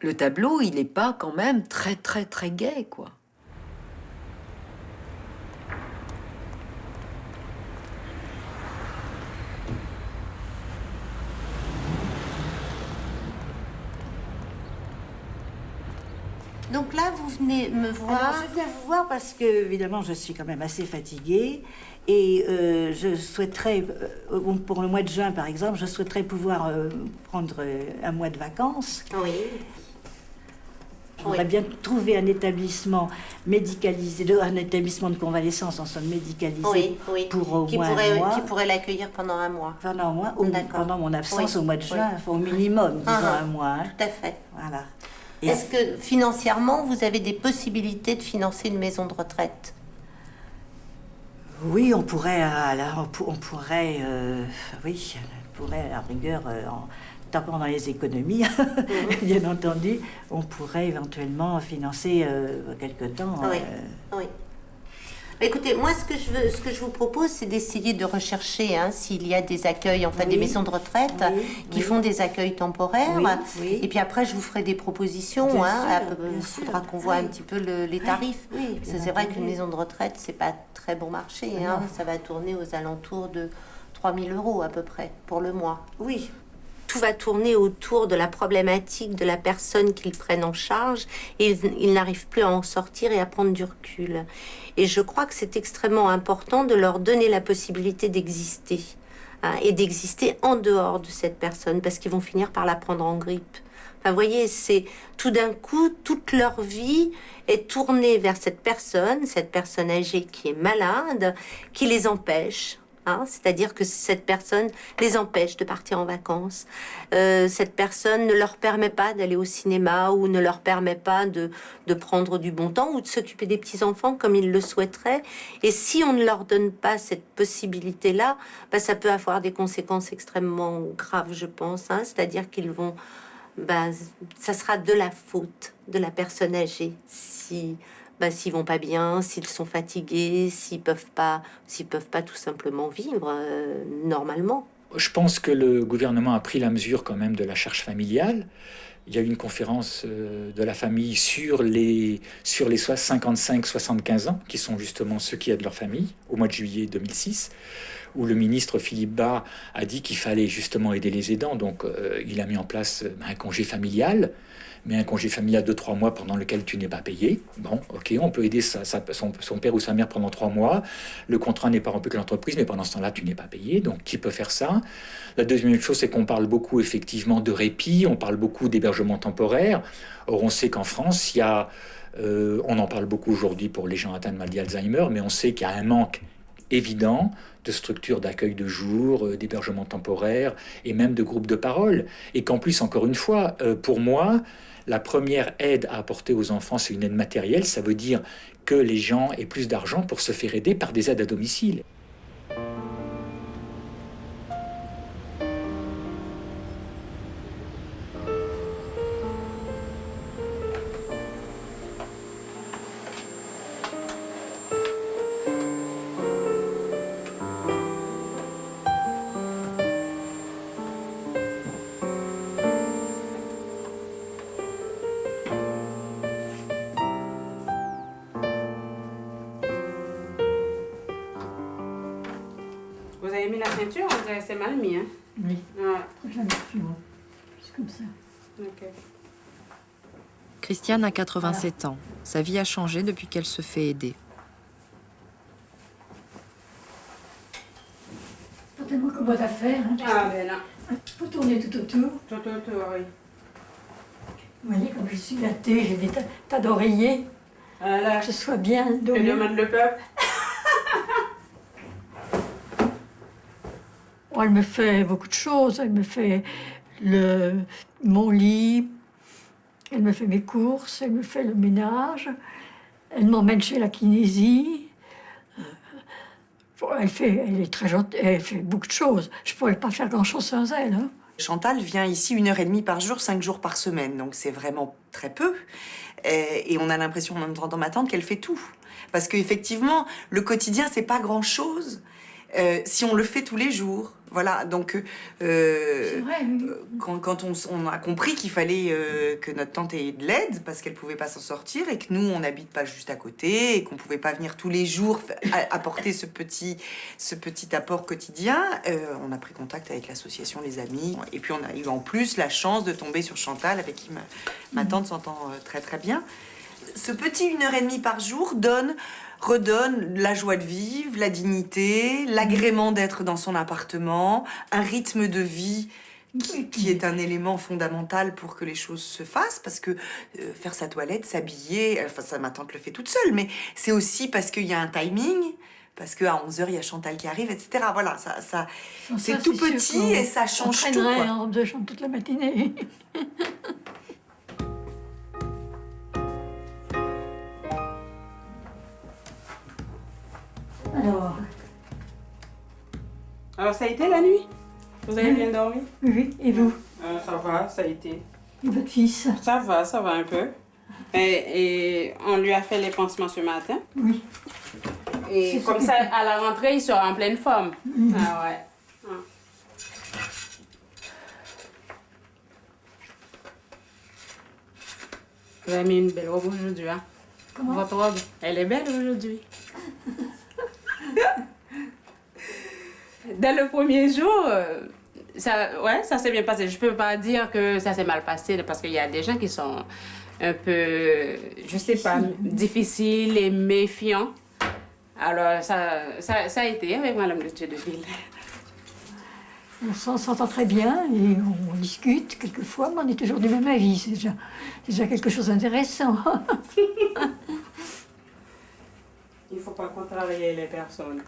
le tableau, il n'est pas quand même très, très, très gai, quoi. Donc là, vous venez me voir. Alors, je viens vous voir parce que, évidemment, je suis quand même assez fatiguée et je souhaiterais, pour le mois de juin par exemple, je souhaiterais pouvoir prendre un mois de vacances. Oui. Je voudrais bien trouver un établissement médicalisé, un établissement de convalescence en somme médicalisé Oui, pour au moins un mois. Qui pourrait l'accueillir pendant un mois. Pendant un mois, pendant mon absence Oui. au mois de juin, enfin, au minimum, disons un mois. Hein. Tout à fait. Voilà. Est-ce que financièrement, vous avez des possibilités de financer une maison de retraite? Oui, on pourrait, on pourrait à la rigueur, en tapant dans les économies, bien entendu, on pourrait éventuellement financer quelque temps. Oui. Écoutez, moi, ce que je vous propose, c'est d'essayer de rechercher s'il y a des accueils, enfin des maisons de retraite qui font des accueils temporaires. Et puis après, je vous ferai des propositions. Il faudra qu'on voit un petit peu les tarifs. Parce que c'est vrai qu'une maison de retraite, c'est pas très bon marché. Ça va tourner aux alentours de 3 000 € à peu près pour le mois. Oui. Tout va tourner autour de la problématique de la personne qu'ils prennent en charge et ils n'arrivent plus à en sortir et à prendre du recul. Et je crois que c'est extrêmement important de leur donner la possibilité d'exister et d'exister en dehors de cette personne parce qu'ils vont finir par la prendre en grippe. Enfin, vous voyez, c'est tout d'un coup, toute leur vie est tournée vers cette personne âgée qui est malade, qui les empêche. C'est-à-dire que cette personne les empêche de partir en vacances. Cette personne ne leur permet pas d'aller au cinéma ou ne leur permet pas de prendre du bon temps ou de s'occuper des petits-enfants comme ils le souhaiteraient. Et si on ne leur donne pas cette possibilité-là, ça peut avoir des conséquences extrêmement graves, je pense. C'est-à-dire qu'ils vont... ça sera de la faute de la personne âgée s'ils vont pas bien, s'ils sont fatigués, s'ils peuvent pas tout simplement vivre normalement. Je pense que le gouvernement a pris la mesure quand même de la charge familiale. Il y a eu une conférence de la famille sur les 55-75 ans, qui sont justement ceux qui aident leur famille, au mois de juillet 2006, où le ministre Philippe Bas a dit qu'il fallait justement aider les aidants. Donc il a mis en place un congé familial, mais un congé familial de 3 mois pendant lequel tu n'es pas payé. Bon, ok, on peut aider son père ou sa mère pendant 3 mois. Le contrat n'est pas rompu avec l'entreprise, mais pendant ce temps-là, tu n'es pas payé. Donc, qui peut faire ça? La deuxième chose, c'est qu'on parle beaucoup, effectivement, de répit. On parle beaucoup d'hébergement temporaire. Or, on sait qu'en France, il y a... on en parle beaucoup aujourd'hui pour les gens atteints de maladie Alzheimer, mais on sait qu'il y a un manque évident de structures d'accueil de jour, d'hébergement temporaire et même de groupes de parole. Et qu'en plus, encore une fois, pour moi, la première aide à apporter aux enfants, c'est une aide matérielle. Ça veut dire que les gens aient plus d'argent pour se faire aider par des aides à domicile. Vous avez mis la ceinture, on dirait que c'est mal mis, hein? Oui. Ouais. Je la mets plus haut. C'est comme ça. Ok. Christiane a 87 ans. Sa vie a changé depuis qu'elle se fait aider. Pas tellement commode à faire. Hein, Ah, ben là. Il faut tourner tout autour. Tout autour, oui. Vous voyez, comme je suis gâtée, j'ai des tas d'oreillers. Voilà. Que ce soit bien Je donné. demande le peuple. elle me fait beaucoup de choses. Elle me fait mon lit, elle me fait mes courses, elle me fait le ménage, elle m'emmène chez la kinésie. Elle est très gentille, elle fait beaucoup de choses. Je ne pourrais pas faire grand-chose sans elle. Hein. Chantal vient ici 1h30 par jour, 5 jours par semaine, donc c'est vraiment très peu. Et on a l'impression en entendant ma tante qu'elle fait tout. Parce qu'effectivement, le quotidien, c'est pas grand-chose si on le fait tous les jours. Voilà, donc vrai, oui. quand on a compris qu'il fallait que notre tante ait de l'aide parce qu'elle pouvait pas s'en sortir et que nous on n'habite pas juste à côté et qu'on pouvait pas venir tous les jours apporter ce petit apport quotidien, on a pris contact avec l'association Les Amis et puis on a eu en plus la chance de tomber sur Chantal avec qui ma tante s'entend très très bien. Ce petit 1h30 par jour redonne la joie de vivre, la dignité, l'agrément d'être dans son appartement, un rythme de vie qui est un élément fondamental pour que les choses se fassent, parce que faire sa toilette, s'habiller, enfin ça ma tante le fait toute seule, mais c'est aussi parce qu'il y a un timing, parce qu'à 11h il y a Chantal qui arrive, etc. Voilà, c'est tout petit et ça change tout. On en robe de chambre toute la matinée. Alors, ça a été la nuit? Vous avez bien dormi? Oui, et vous? Ça va, ça a été. Et votre fils? Ça va un peu. Et on lui a fait les pansements ce matin. Oui. Et comme ça, à la rentrée, il sera en pleine forme. Ah ouais. Vous avez mis une belle robe aujourd'hui, hein? Comment? Votre robe, elle est belle aujourd'hui. Dès le premier jour, ça s'est bien passé. Je peux pas dire que ça s'est mal passé parce qu'il y a des gens qui sont un peu, je sais pas, difficiles et méfiants. Alors ça a été avec Madame de Thieu-de-Ville. On s'entend très bien et on discute quelquefois, mais on est toujours du même avis. C'est déjà quelque chose d'intéressant. Il faut pas contrarier les personnes.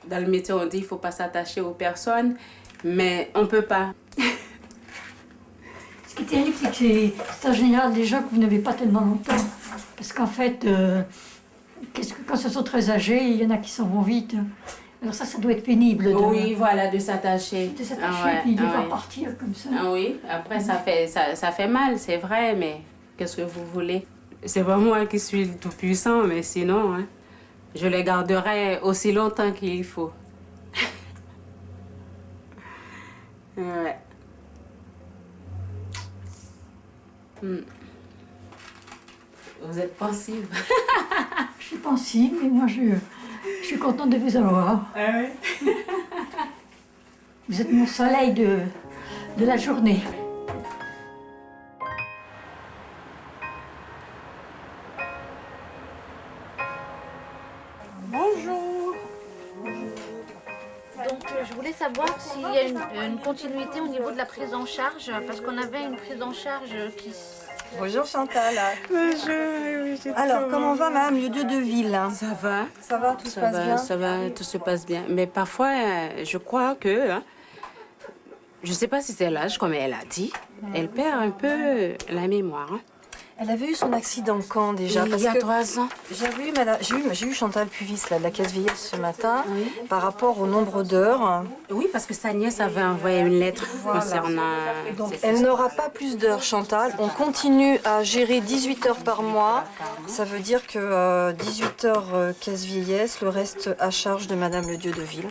Dans le métier, on dit qu'il ne faut pas s'attacher aux personnes, mais on ne peut pas. Ce qui est terrible, c'est que c'est en général des gens que vous n'avez pas tellement longtemps. Parce qu'en fait, quand ils sont très âgés, il y en a qui s'en vont vite. Alors ça doit être pénible. Oui, voilà, de s'attacher. De s'attacher, puis de voir partir comme ça. Ah oui, après ça fait mal, c'est vrai, mais qu'est-ce que vous voulez? C'est pas moi qui suis le tout-puissant, mais sinon, hein, je les garderai aussi longtemps qu'il faut. Ouais. Vous êtes pensive. Je suis pensive, mais moi je suis contente de vous avoir. Ah oui? Vous êtes mon soleil de la journée. Bonjour. Donc je voulais savoir s'il y a une continuité au niveau de la prise en charge, parce qu'on avait une prise en charge qui... Bonjour Chantal. Bonjour. Alors, comment va Madame Lieu-Dieu de Ville? Ça va. Ça va, tout se passe bien? Ça va, tout se passe bien. Mais parfois, je crois que... Hein, je ne sais pas si c'est l'âge, comme elle a dit. Elle perd un peu la mémoire. Hein. Elle avait eu son accident quand déjà? Il y a 3 ans. J'ai eu Chantal Puvis là, de la caisse vieillesse ce matin par rapport au nombre d'heures. Oui, parce que sa nièce avait envoyé une lettre concernant... Donc elle n'aura pas plus d'heures, Chantal. On continue à gérer 18 heures par mois. Ça veut dire que 18 heures caisse vieillesse, le reste à charge de Madame Le Dieu de Ville.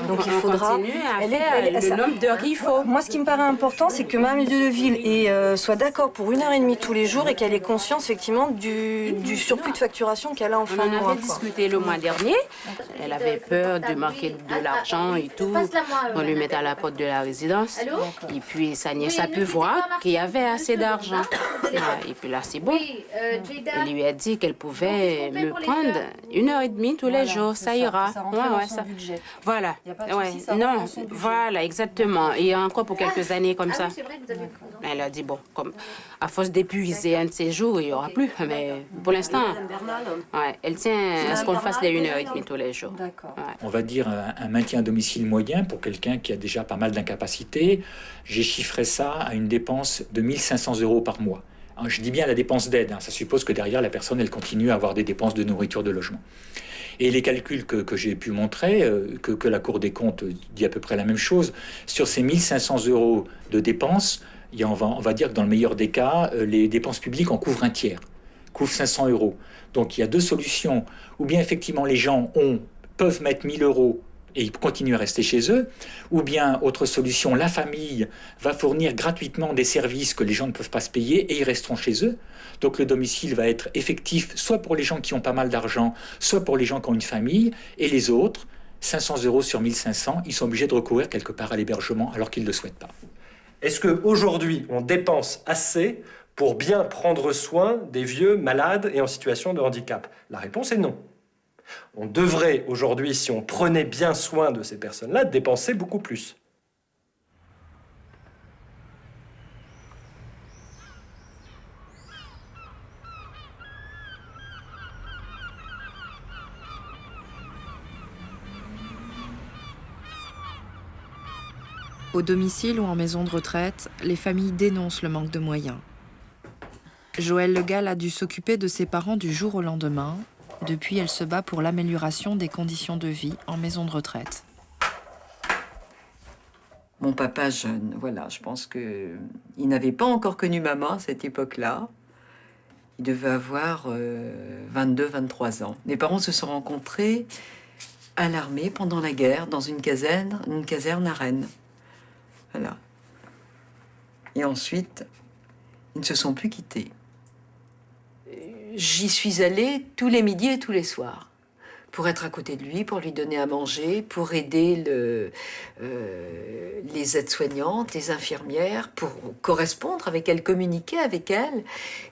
Donc il faudra... continuer à faire le nombre d'heures qu'il faut. Moi, ce qui me paraît important, c'est que Madame Le Dieu de Ville soit d'accord pour 1h30 tous les jours et qu'elle ait conscience effectivement du surplus de facturation qu'elle a en fin de mois. On en avait discuté le mois dernier. Elle avait peur de manquer de l'argent et tout. On lui met à la porte de la résidence. Et puis sa nièce a pu voir qu'il y avait assez d'argent. Et puis là, c'est bon. Elle lui a dit qu'elle pouvait me prendre 1h30 tous les jours. Ça ira. Voilà. Non, voilà, exactement. Et encore pour quelques années comme ça. Elle a dit, bon, comme à force d'épuiser un de jours, il n'y aura plus. Mais pour l'instant, ouais, elle tient à ce qu'on fasse les 1h30 tous les jours. D'accord. Ouais. On va dire un maintien à domicile moyen pour quelqu'un qui a déjà pas mal d'incapacités. J'ai chiffré ça à une dépense de 1 500 € par mois. Alors, je dis bien la dépense d'aide, hein. Ça suppose que derrière la personne, elle continue à avoir des dépenses de nourriture, de logement. Et les calculs que j'ai pu montrer, que la Cour des comptes dit à peu près la même chose, sur ces 1 500 € de dépenses, on va dire que dans le meilleur des cas, les dépenses publiques en couvrent un tiers, couvrent 500 €. Donc il y a deux solutions. Ou bien effectivement les gens peuvent mettre 1 000 € et ils continuent à rester chez eux, ou bien, autre solution, la famille va fournir gratuitement des services que les gens ne peuvent pas se payer et ils resteront chez eux. Donc le domicile va être effectif soit pour les gens qui ont pas mal d'argent, soit pour les gens qui ont une famille, et les autres, 500 € sur 1 500, ils sont obligés de recourir quelque part à l'hébergement alors qu'ils ne le souhaitent pas. Est-ce qu'aujourd'hui, on dépense assez pour bien prendre soin des vieux malades et en situation de handicap? La réponse est non. On devrait aujourd'hui, si on prenait bien soin de ces personnes-là, dépenser beaucoup plus. Au domicile ou en maison de retraite, les familles dénoncent le manque de moyens. Joëlle Le Gall a dû s'occuper de ses parents du jour au lendemain. Depuis, elle se bat pour l'amélioration des conditions de vie en maison de retraite. Mon papa jeune, voilà, je pense qu'il n'avait pas encore connu maman à cette époque-là. Il devait avoir 22, 23 ans. Mes parents se sont rencontrés à l'armée pendant la guerre, dans une caserne à Rennes. Voilà. Et ensuite, ils ne se sont plus quittés. J'y suis allée tous les midis et tous les soirs pour être à côté de lui, pour lui donner à manger, pour aider les aides-soignantes, les infirmières, pour correspondre avec elles, communiquer avec elles,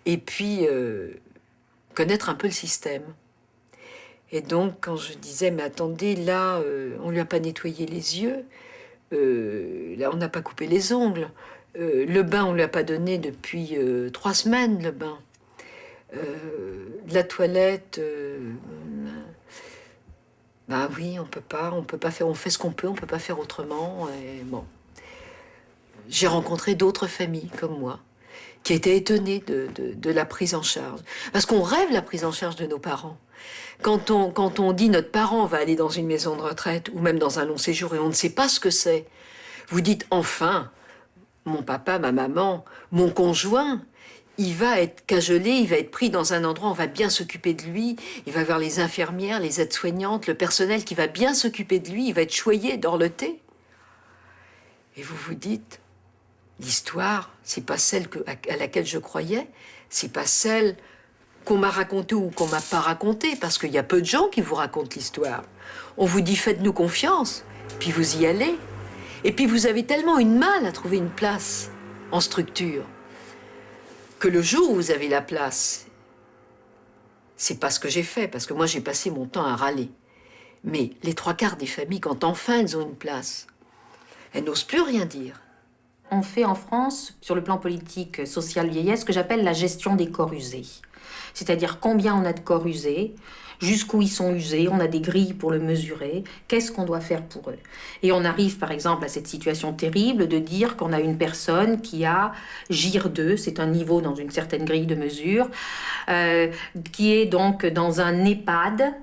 et puis connaître un peu le système. Et donc, quand je disais, mais attendez, là, on lui a pas nettoyé les yeux, là, on n'a pas coupé les ongles, le bain, on lui a pas donné depuis 3 semaines, le bain. La toilette, ben oui, on peut pas faire, on fait ce qu'on peut, on peut pas faire autrement. Et bon, j'ai rencontré d'autres familles comme moi qui étaient étonnées de la prise en charge, parce qu'on rêve la prise en charge de nos parents. Quand on dit notre parent va aller dans une maison de retraite ou même dans un long séjour et on ne sait pas ce que c'est, vous dites enfin, mon papa, ma maman, mon conjoint, il va être cajolé, il va être pris dans un endroit, on va bien s'occuper de lui, il va voir les infirmières, les aides-soignantes, le personnel qui va bien s'occuper de lui, il va être choyé, dorloté. Et vous vous dites, l'histoire, c'est pas celle à laquelle je croyais, c'est pas celle qu'on m'a racontée ou qu'on m'a pas racontée, parce qu'il y a peu de gens qui vous racontent l'histoire. On vous dit faites-nous confiance, puis vous y allez. Et puis vous avez tellement une mal à trouver une place en structure que le jour où vous avez la place, c'est pas ce que j'ai fait, parce que moi j'ai passé mon temps à râler. Mais les 3/4 des familles, quand enfin elles ont une place, elles n'osent plus rien dire. On fait en France, sur le plan politique, social, vieillesse, ce que j'appelle la gestion des corps usés. C'est-à-dire combien on a de corps usés, jusqu'où ils sont usés, on a des grilles pour le mesurer, qu'est-ce qu'on doit faire pour eux. Et on arrive par exemple à cette situation terrible de dire qu'on a une personne qui a GIR 2, c'est un niveau dans une certaine grille de mesure, qui est donc dans un EHPAD,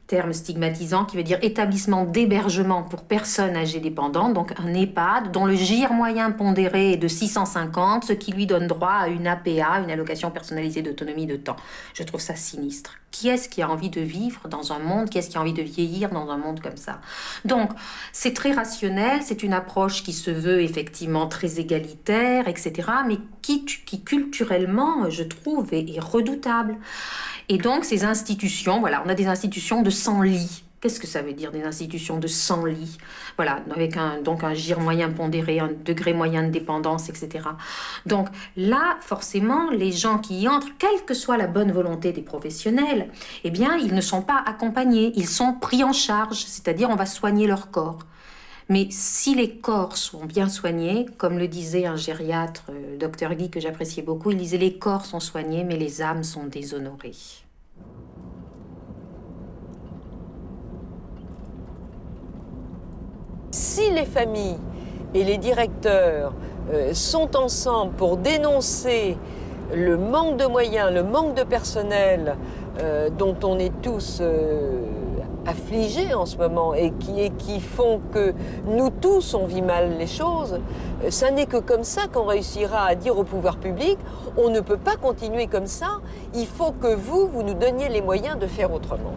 terme stigmatisant qui veut dire établissement d'hébergement pour personnes âgées dépendantes, donc un EHPAD dont le GIR moyen pondéré est de 650, ce qui lui donne droit à une APA, une allocation personnalisée d'autonomie de temps. Je trouve ça sinistre. Qui est-ce qui a envie de vivre dans un monde, qui est-ce qui a envie de vieillir dans un monde comme ça? Donc, c'est très rationnel, c'est une approche qui se veut effectivement très égalitaire, etc., mais qui culturellement, je trouve, est redoutable. Et donc, ces institutions, voilà, on a des institutions de 100 lits. Qu'est-ce que ça veut dire, des institutions de 100 lits? Voilà, avec un GIR moyen pondéré, un degré moyen de dépendance, etc. Donc là, forcément, les gens qui y entrent, quelle que soit la bonne volonté des professionnels, eh bien, ils ne sont pas accompagnés, ils sont pris en charge, c'est-à-dire on va soigner leur corps. Mais si les corps sont bien soignés, comme le disait un gériatre, le docteur Guy, que j'appréciais beaucoup, il disait les corps sont soignés, mais les âmes sont déshonorées. Si les familles et les directeurs sont ensemble pour dénoncer le manque de moyens, le manque de personnel dont on est tous affligés en ce moment et qui font que nous tous on vit mal les choses, ça n'est que comme ça qu'on réussira à dire au pouvoir public on ne peut pas continuer comme ça, il faut que vous nous donniez les moyens de faire autrement.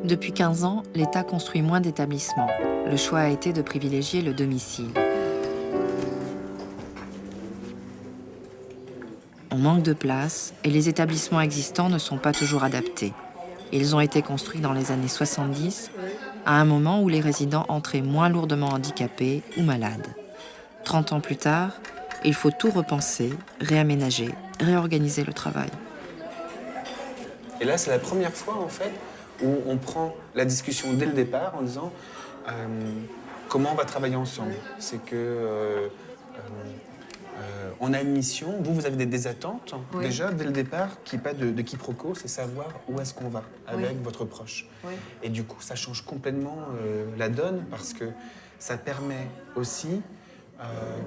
Depuis 15 ans, l'État construit moins d'établissements. Le choix a été de privilégier le domicile. On manque de place et les établissements existants ne sont pas toujours adaptés. Ils ont été construits dans les années 70, à un moment où les résidents entraient moins lourdement handicapés ou malades. 30 ans plus tard, il faut tout repenser, réaménager, réorganiser le travail. Et là, c'est la première fois, en fait, où on prend la discussion dès le départ en disant comment on va travailler ensemble. C'est que on a une mission, vous avez des attentes, Oui. déjà, dès le départ, qu'il n'y ait pas de quiproquo, c'est savoir où est-ce qu'on va avec votre proche. Oui. Et du coup, ça change complètement la donne parce que ça permet aussi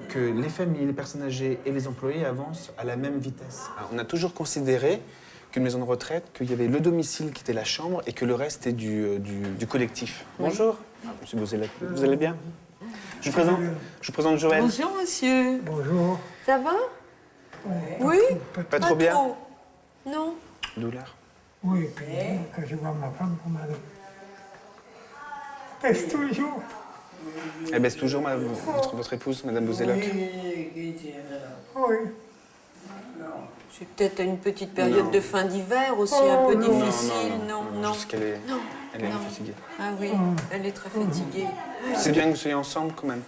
que les familles, les personnes âgées et les employés avancent à la même vitesse. Alors, on a toujours considéré qu'une maison de retraite, qu'il y avait le domicile qui était la chambre et que le reste était du collectif. Oui. Bonjour, monsieur Bozella. Vous allez bien? Je vous présente Joël. Bonjour monsieur. Bonjour. Ça va? Oui. Pas trop bien? trop. Non. Douleur? Oui, puis quand je vois ma femme, on m'a baisse toujours. Elle baisse toujours, votre épouse, madame Bozella? Oui. C'est peut-être une petite période de fin d'hiver aussi un peu difficile. Non. Juste qu'elle est, elle est fatiguée. Ah oui, elle est très fatiguée. C'est bien que vous soyez ensemble quand même.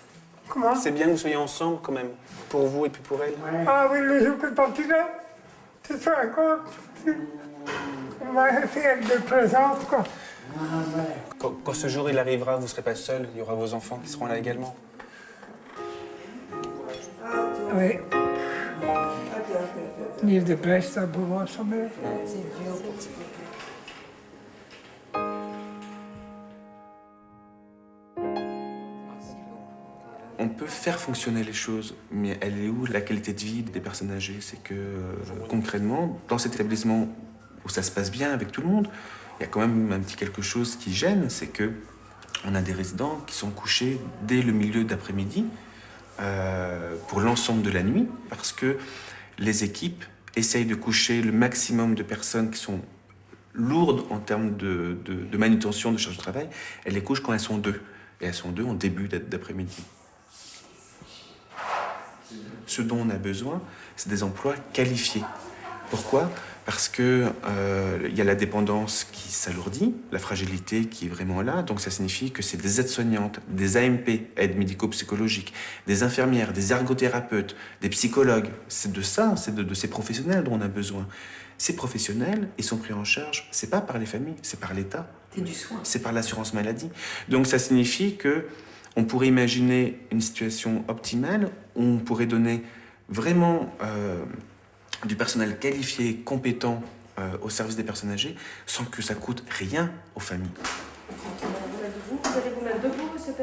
Comment? C'est bien que vous soyez ensemble quand même, pour vous et puis pour elle. Ah oui, le jour que je parti là, c'est ça encore. On va essayer avec des présents, quoi. Quand ce jour il arrivera, vous ne serez pas seul, il y aura vos enfants qui seront là également. Oui. Livre de presse, pour voir sa mère. On peut faire fonctionner les choses, mais elle est où la qualité de vie des personnes âgées? C'est que concrètement, dans cet établissement où ça se passe bien avec tout le monde, il y a quand même un petit quelque chose qui gêne, c'est que on a des résidents qui sont couchés dès le milieu d'après-midi pour l'ensemble de la nuit, parce que les équipes essayent de coucher le maximum de personnes qui sont lourdes en termes de manutention, de charge de travail. Elles les couchent quand elles sont deux. Et elles sont deux en début d'après-midi. Ce dont on a besoin, c'est des emplois qualifiés. Pourquoi? Parce que y a la dépendance qui s'alourdit, la fragilité qui est vraiment là. Donc ça signifie que c'est des aides-soignantes, des AMP, aides médico-psychologiques, des infirmières, des ergothérapeutes, des psychologues. C'est de ça, c'est de ces professionnels dont on a besoin. Ces professionnels, ils sont pris en charge, c'est pas par les familles, c'est par l'État. C'est du soin. C'est par l'assurance maladie. Donc ça signifie que on pourrait imaginer une situation optimale où on pourrait donner vraiment du personnel qualifié, compétent au service des personnes âgées, sans que ça coûte rien aux familles. Vous allez vous mettre debout, c'est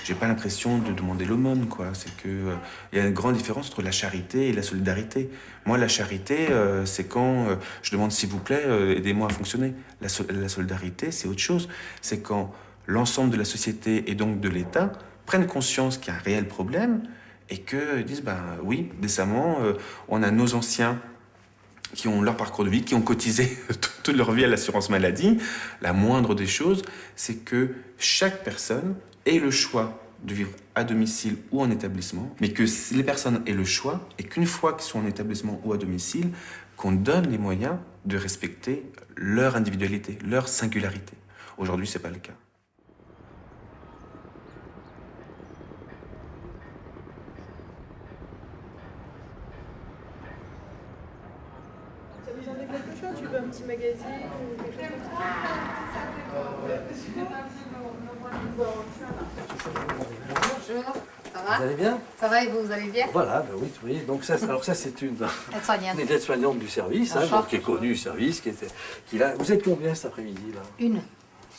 J'ai pas l'impression de demander l'aumône, quoi. C'est que y a une grande différence entre la charité et la solidarité. Moi, la charité, c'est quand je demande s'il vous plaît, aidez-moi à fonctionner. La solidarité, c'est autre chose. C'est quand l'ensemble de la société et donc de l'État prennent conscience qu'il y a un réel problème et qu'ils disent, ben oui, décemment, on a nos anciens qui ont leur parcours de vie, qui ont cotisé toute leur vie à l'assurance maladie. La moindre des choses, c'est que chaque personne ait le choix de vivre à domicile ou en établissement, mais que les personnes aient le choix et qu'une fois qu'ils sont en établissement ou à domicile, qu'on donne les moyens de respecter leur individualité, leur singularité. Aujourd'hui, c'est pas le cas. Ça vous en dit quelque chose? Tu veux un petit magazine ou quelque chose comme Bonjour, ça va? Vous allez bien? Ça va et vous allez bien? Voilà, ben oui, oui. Donc ça, alors ça c'est une aide-soignante. Une aide-soignante du service, hein, donc, qui est connue du service, Vous êtes combien cet après-midi là? Une.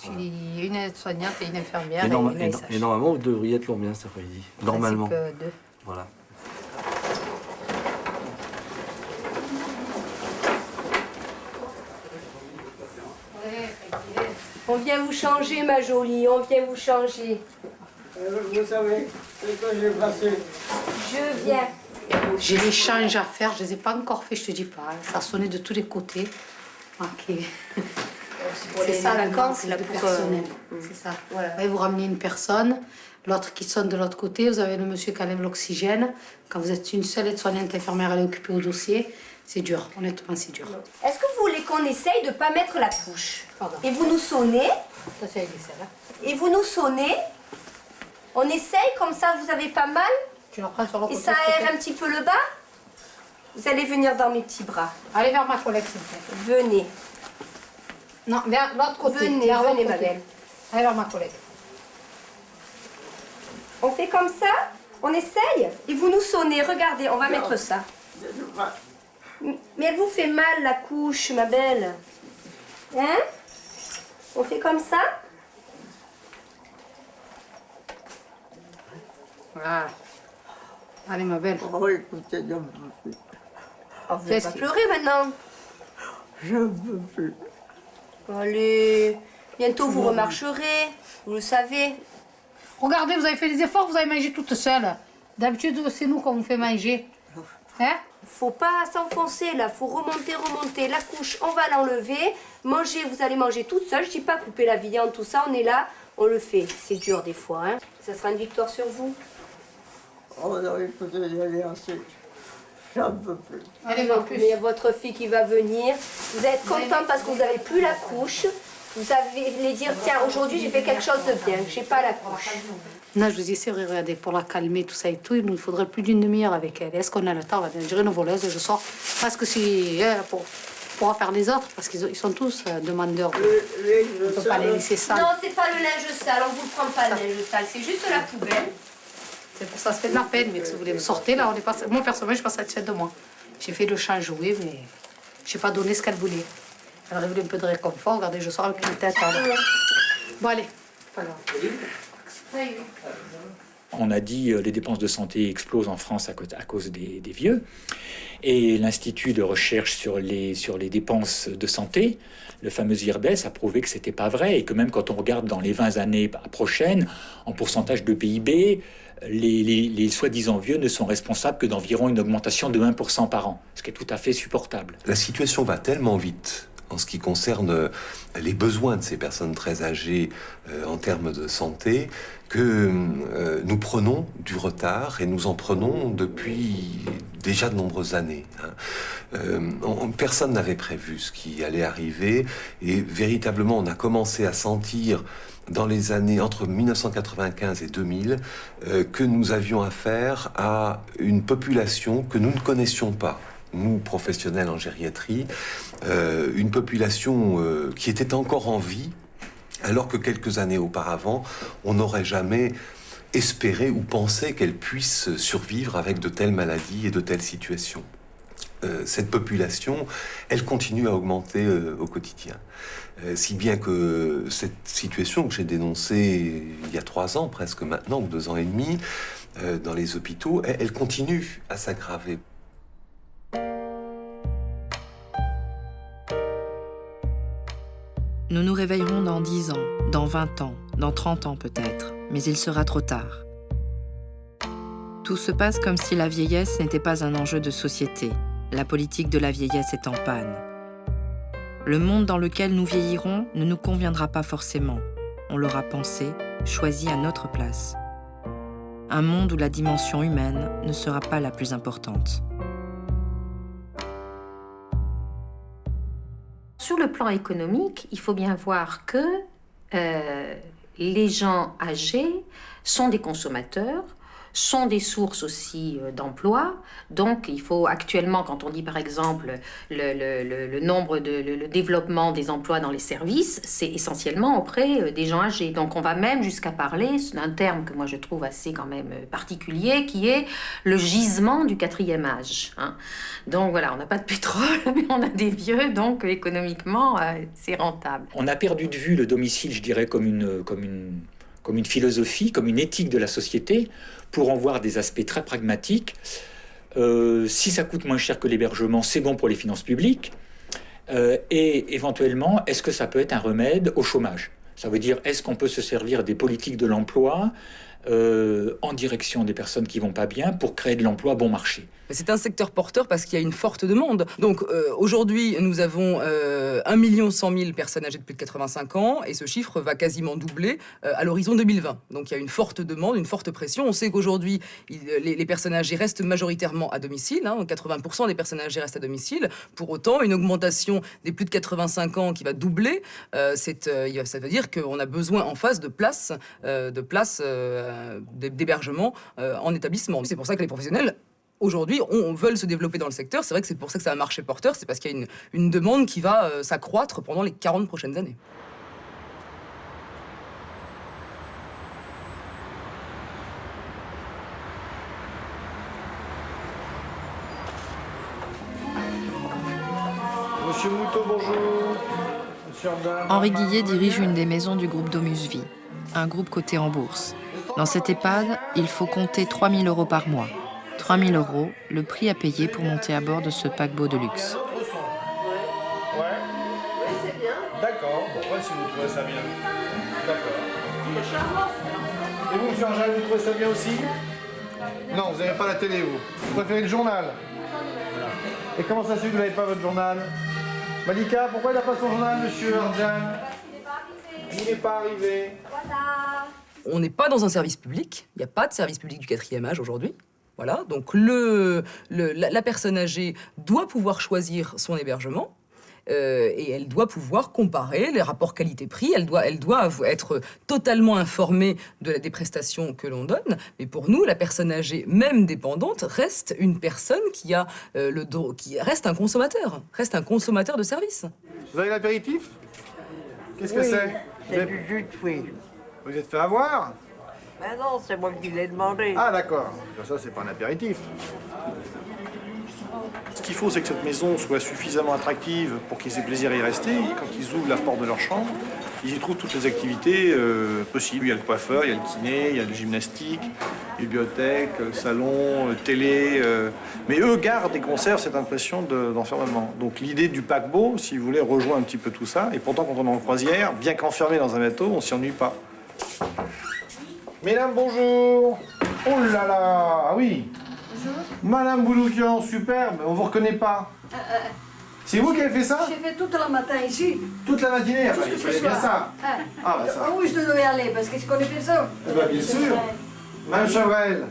Je suis une aide-soignante et une infirmière et, une ASH. et normalement, vous devriez être combien cet après-midi? Normalement. Deux. Voilà. On vient vous changer, ma jolie, on vient vous changer. Vous savez, c'est que j'ai passé. Je viens. J'ai des changes à faire, je ne les ai pas encore fait, je te dis pas. Ça sonnait de tous les côtés. Ok. C'est ça la vacances, c'est le personnel. C'est ça. Voilà. Ouais, vous ramenez une personne, l'autre qui sonne de l'autre côté, vous avez le monsieur qui enlève l'oxygène. Quand vous êtes une seule aide-soignante infirmière, elle est occupée au dossier. C'est dur, honnêtement, c'est dur. Est-ce que vous voulez qu'on essaye de ne pas mettre la couche? Et vous nous sonnez. Et vous nous sonnez. On essaye, comme ça vous avez pas mal. Tu la prends sur le côté. Et ça aère un petit peu le bas. Vous allez venir dans mes petits bras. Allez vers ma collègue, s'il vous plaît. Venez. Non, vers l'autre côté. Venez, vers venez, l'autre ma côté. belle. Allez vers ma collègue. On fait comme ça, on essaye, et vous nous sonnez. Regardez, on va mettre ça. Mais elle vous fait mal, la couche, ma belle. Hein? On fait comme ça? Voilà. Allez, ma belle. Oh, écoutez, je ne peux plus. Oh, vous n'allez pas pleurer maintenant. Je ne peux plus. Allez, bientôt vous remarcherez, vous le savez. Regardez, vous avez fait des efforts, vous avez mangé toute seule. D'habitude, c'est nous qu'on vous fait manger. Hein? Faut pas s'enfoncer là, faut remonter. La couche, on va l'enlever. Manger, vous allez manger toute seule. Je dis pas couper la viande, tout ça, on est là, on le fait. C'est dur des fois, hein. Ça sera une victoire sur vous. Oh non, écoutez, j'allais ensuite. J'en peux plus. Allez, non plus. Il y a votre fille qui va venir. Vous êtes content parce que vous n'avez plus la couche. Vous allez dire, tiens, aujourd'hui j'ai fait quelque chose de bien, j'ai pas la couche. Non, je vous dis, c'est vrai, regardez, pour la calmer, tout ça et tout, il nous faudrait plus d'une demi-heure avec elle. Est-ce qu'on a le temps? On va dire une voleuse, je sors. Parce que si, pour faire les autres, parce qu'ils sont tous demandeurs. On ne peut pas les laisser sales. Non, c'est pas le linge sale, on vous prend pas le linge sale, c'est juste la poubelle. C'est pour ça, ça fait de la peine, mais si vous voulez, vous sortez, là, on est pas... Moi, personnellement, je suis pas satisfaite de moi. J'ai fait le champ jouer, mais je n'ai pas donné ce qu'elle voulait. Elle aurait voulu un peu de réconfort. Regardez, je sors avec une tête. Bon, allez. Pas grave. On a dit les dépenses de santé explosent en France à cause des vieux. Et l'Institut de recherche sur les dépenses de santé, le fameux IRDES, a prouvé que c'était pas vrai. Et que même quand on regarde dans les 20 années prochaines, en pourcentage de PIB, les soi-disant vieux ne sont responsables que d'environ une augmentation de 1% par an, ce qui est tout à fait supportable. La situation va tellement vite en ce qui concerne les besoins de ces personnes très âgées en termes de santé, que nous prenons du retard et nous en prenons depuis déjà de nombreuses années. Personne n'avait prévu ce qui allait arriver et véritablement on a commencé à sentir dans les années entre 1995 et 2000 que nous avions affaire à une population que nous ne connaissions pas. Nous, professionnels en gériatrie, une population qui était encore en vie, alors que quelques années auparavant, on n'aurait jamais espéré ou pensé qu'elle puisse survivre avec de telles maladies et de telles situations. Cette population, elle continue à augmenter au quotidien. Si bien que cette situation que j'ai dénoncée il y a 3 ans, presque maintenant, ou 2 ans et demi, dans les hôpitaux, elle continue à s'aggraver. Nous nous réveillerons dans 10 ans, dans 20 ans, dans 30 ans peut-être, mais il sera trop tard. Tout se passe comme si la vieillesse n'était pas un enjeu de société. La politique de la vieillesse est en panne. Le monde dans lequel nous vieillirons ne nous conviendra pas forcément. On l'aura pensé, choisi à notre place. Un monde où la dimension humaine ne sera pas la plus importante. Sur le plan économique, il faut bien voir que les gens âgés sont des consommateurs, sont des sources aussi d'emploi. Donc, il faut actuellement, quand on dit par exemple le développement des emplois dans les services, c'est essentiellement auprès des gens âgés. Donc, on va même jusqu'à parler d'un terme que moi je trouve assez quand même particulier, qui est le gisement du 4e âge. Hein. Donc voilà, on n'a pas de pétrole, mais on a des vieux, donc économiquement, c'est rentable. On a perdu de vue le domicile, je dirais, comme une philosophie, comme une éthique de la société, pour en voir des aspects très pragmatiques. Si ça coûte moins cher que l'hébergement, c'est bon pour les finances publiques. Et éventuellement, est-ce que ça peut être un remède au chômage? Ça veut dire, est-ce qu'on peut se servir des politiques de l'emploi en direction des personnes qui vont pas bien pour créer de l'emploi bon marché? C'est un secteur porteur parce qu'il y a une forte demande. Donc aujourd'hui, nous avons 1 100 000 personnes âgées de plus de 85 ans et ce chiffre va quasiment doubler à l'horizon 2020. Donc il y a une forte demande, une forte pression. On sait qu'aujourd'hui, les personnes âgées restent majoritairement à domicile. 80% des personnes âgées restent à domicile. Pour autant, une augmentation des plus de 85 ans qui va doubler, ça veut dire qu'on a besoin en face de places d'hébergement en établissement. C'est pour ça que les professionnels aujourd'hui, on veut se développer dans le secteur. C'est vrai que c'est pour ça que ça a un marché porteur. C'est parce qu'il y a une demande qui va s'accroître pendant les 40 prochaines années. Monsieur Moutot, bonjour. Monsieur Ardin. Henri Guillet dirige une des maisons du groupe Domus Vie, un groupe coté en bourse. Dans cet EHPAD, il faut compter 3 000 € par mois. 3 000 €, le prix à payer pour monter à bord de ce paquebot de luxe. Ouais. Oui, c'est bien. D'accord. Bon, si vous trouvez ça bien. D'accord. Et vous, monsieur Angèle, vous trouvez ça bien aussi? Non, vous n'avez pas la télé, vous. Vous préférez le journal? Et comment ça se fait que vous n'avez pas votre journal? Malika, pourquoi il n'a pas son journal, monsieur Arjan? Il n'est pas arrivé. Voilà. On n'est pas dans un service public. Il n'y a pas de service public du 4e âge aujourd'hui. Voilà, donc la personne âgée doit pouvoir choisir son hébergement et elle doit pouvoir comparer les rapports qualité-prix, elle doit être totalement informée des prestations que l'on donne. Mais pour nous, la personne âgée, même dépendante, reste une personne qui reste un consommateur de services. Vous avez l'apéritif? Qu'est-ce que Oui, c'est? C'est du jus de fruits. Vous êtes fait avoir? Ben non, c'est moi qui l'ai demandé. Ah d'accord, ça c'est pas un apéritif. Ce qu'il faut, c'est que cette maison soit suffisamment attractive pour qu'ils aient plaisir à y rester. Et quand ils ouvrent la porte de leur chambre, ils y trouvent toutes les activités possibles. Il y a le coiffeur, il y a le kiné, il y a le gymnastique, bibliothèque, salon, télé. Mais eux gardent et conservent cette impression d'enfermement. Donc l'idée du paquebot, si vous voulez, rejoint un petit peu tout ça. Et pourtant, quand on est en croisière, bien qu'enfermé dans un bateau, on s'y ennuie pas. Mesdames, bonjour. Oh là là, ah oui. Bonjour. Madame Bouloukian, superbe, on vous reconnaît pas. C'est vous qui avez fait ça? J'ai fait toute la matin ici. Toute la matinée? Tout ce Il que fallait ce bien soir. ça. Ah bah ça. Où je devais aller parce que je connais personne. Eh ben, bien sûr. Madame Chavrel,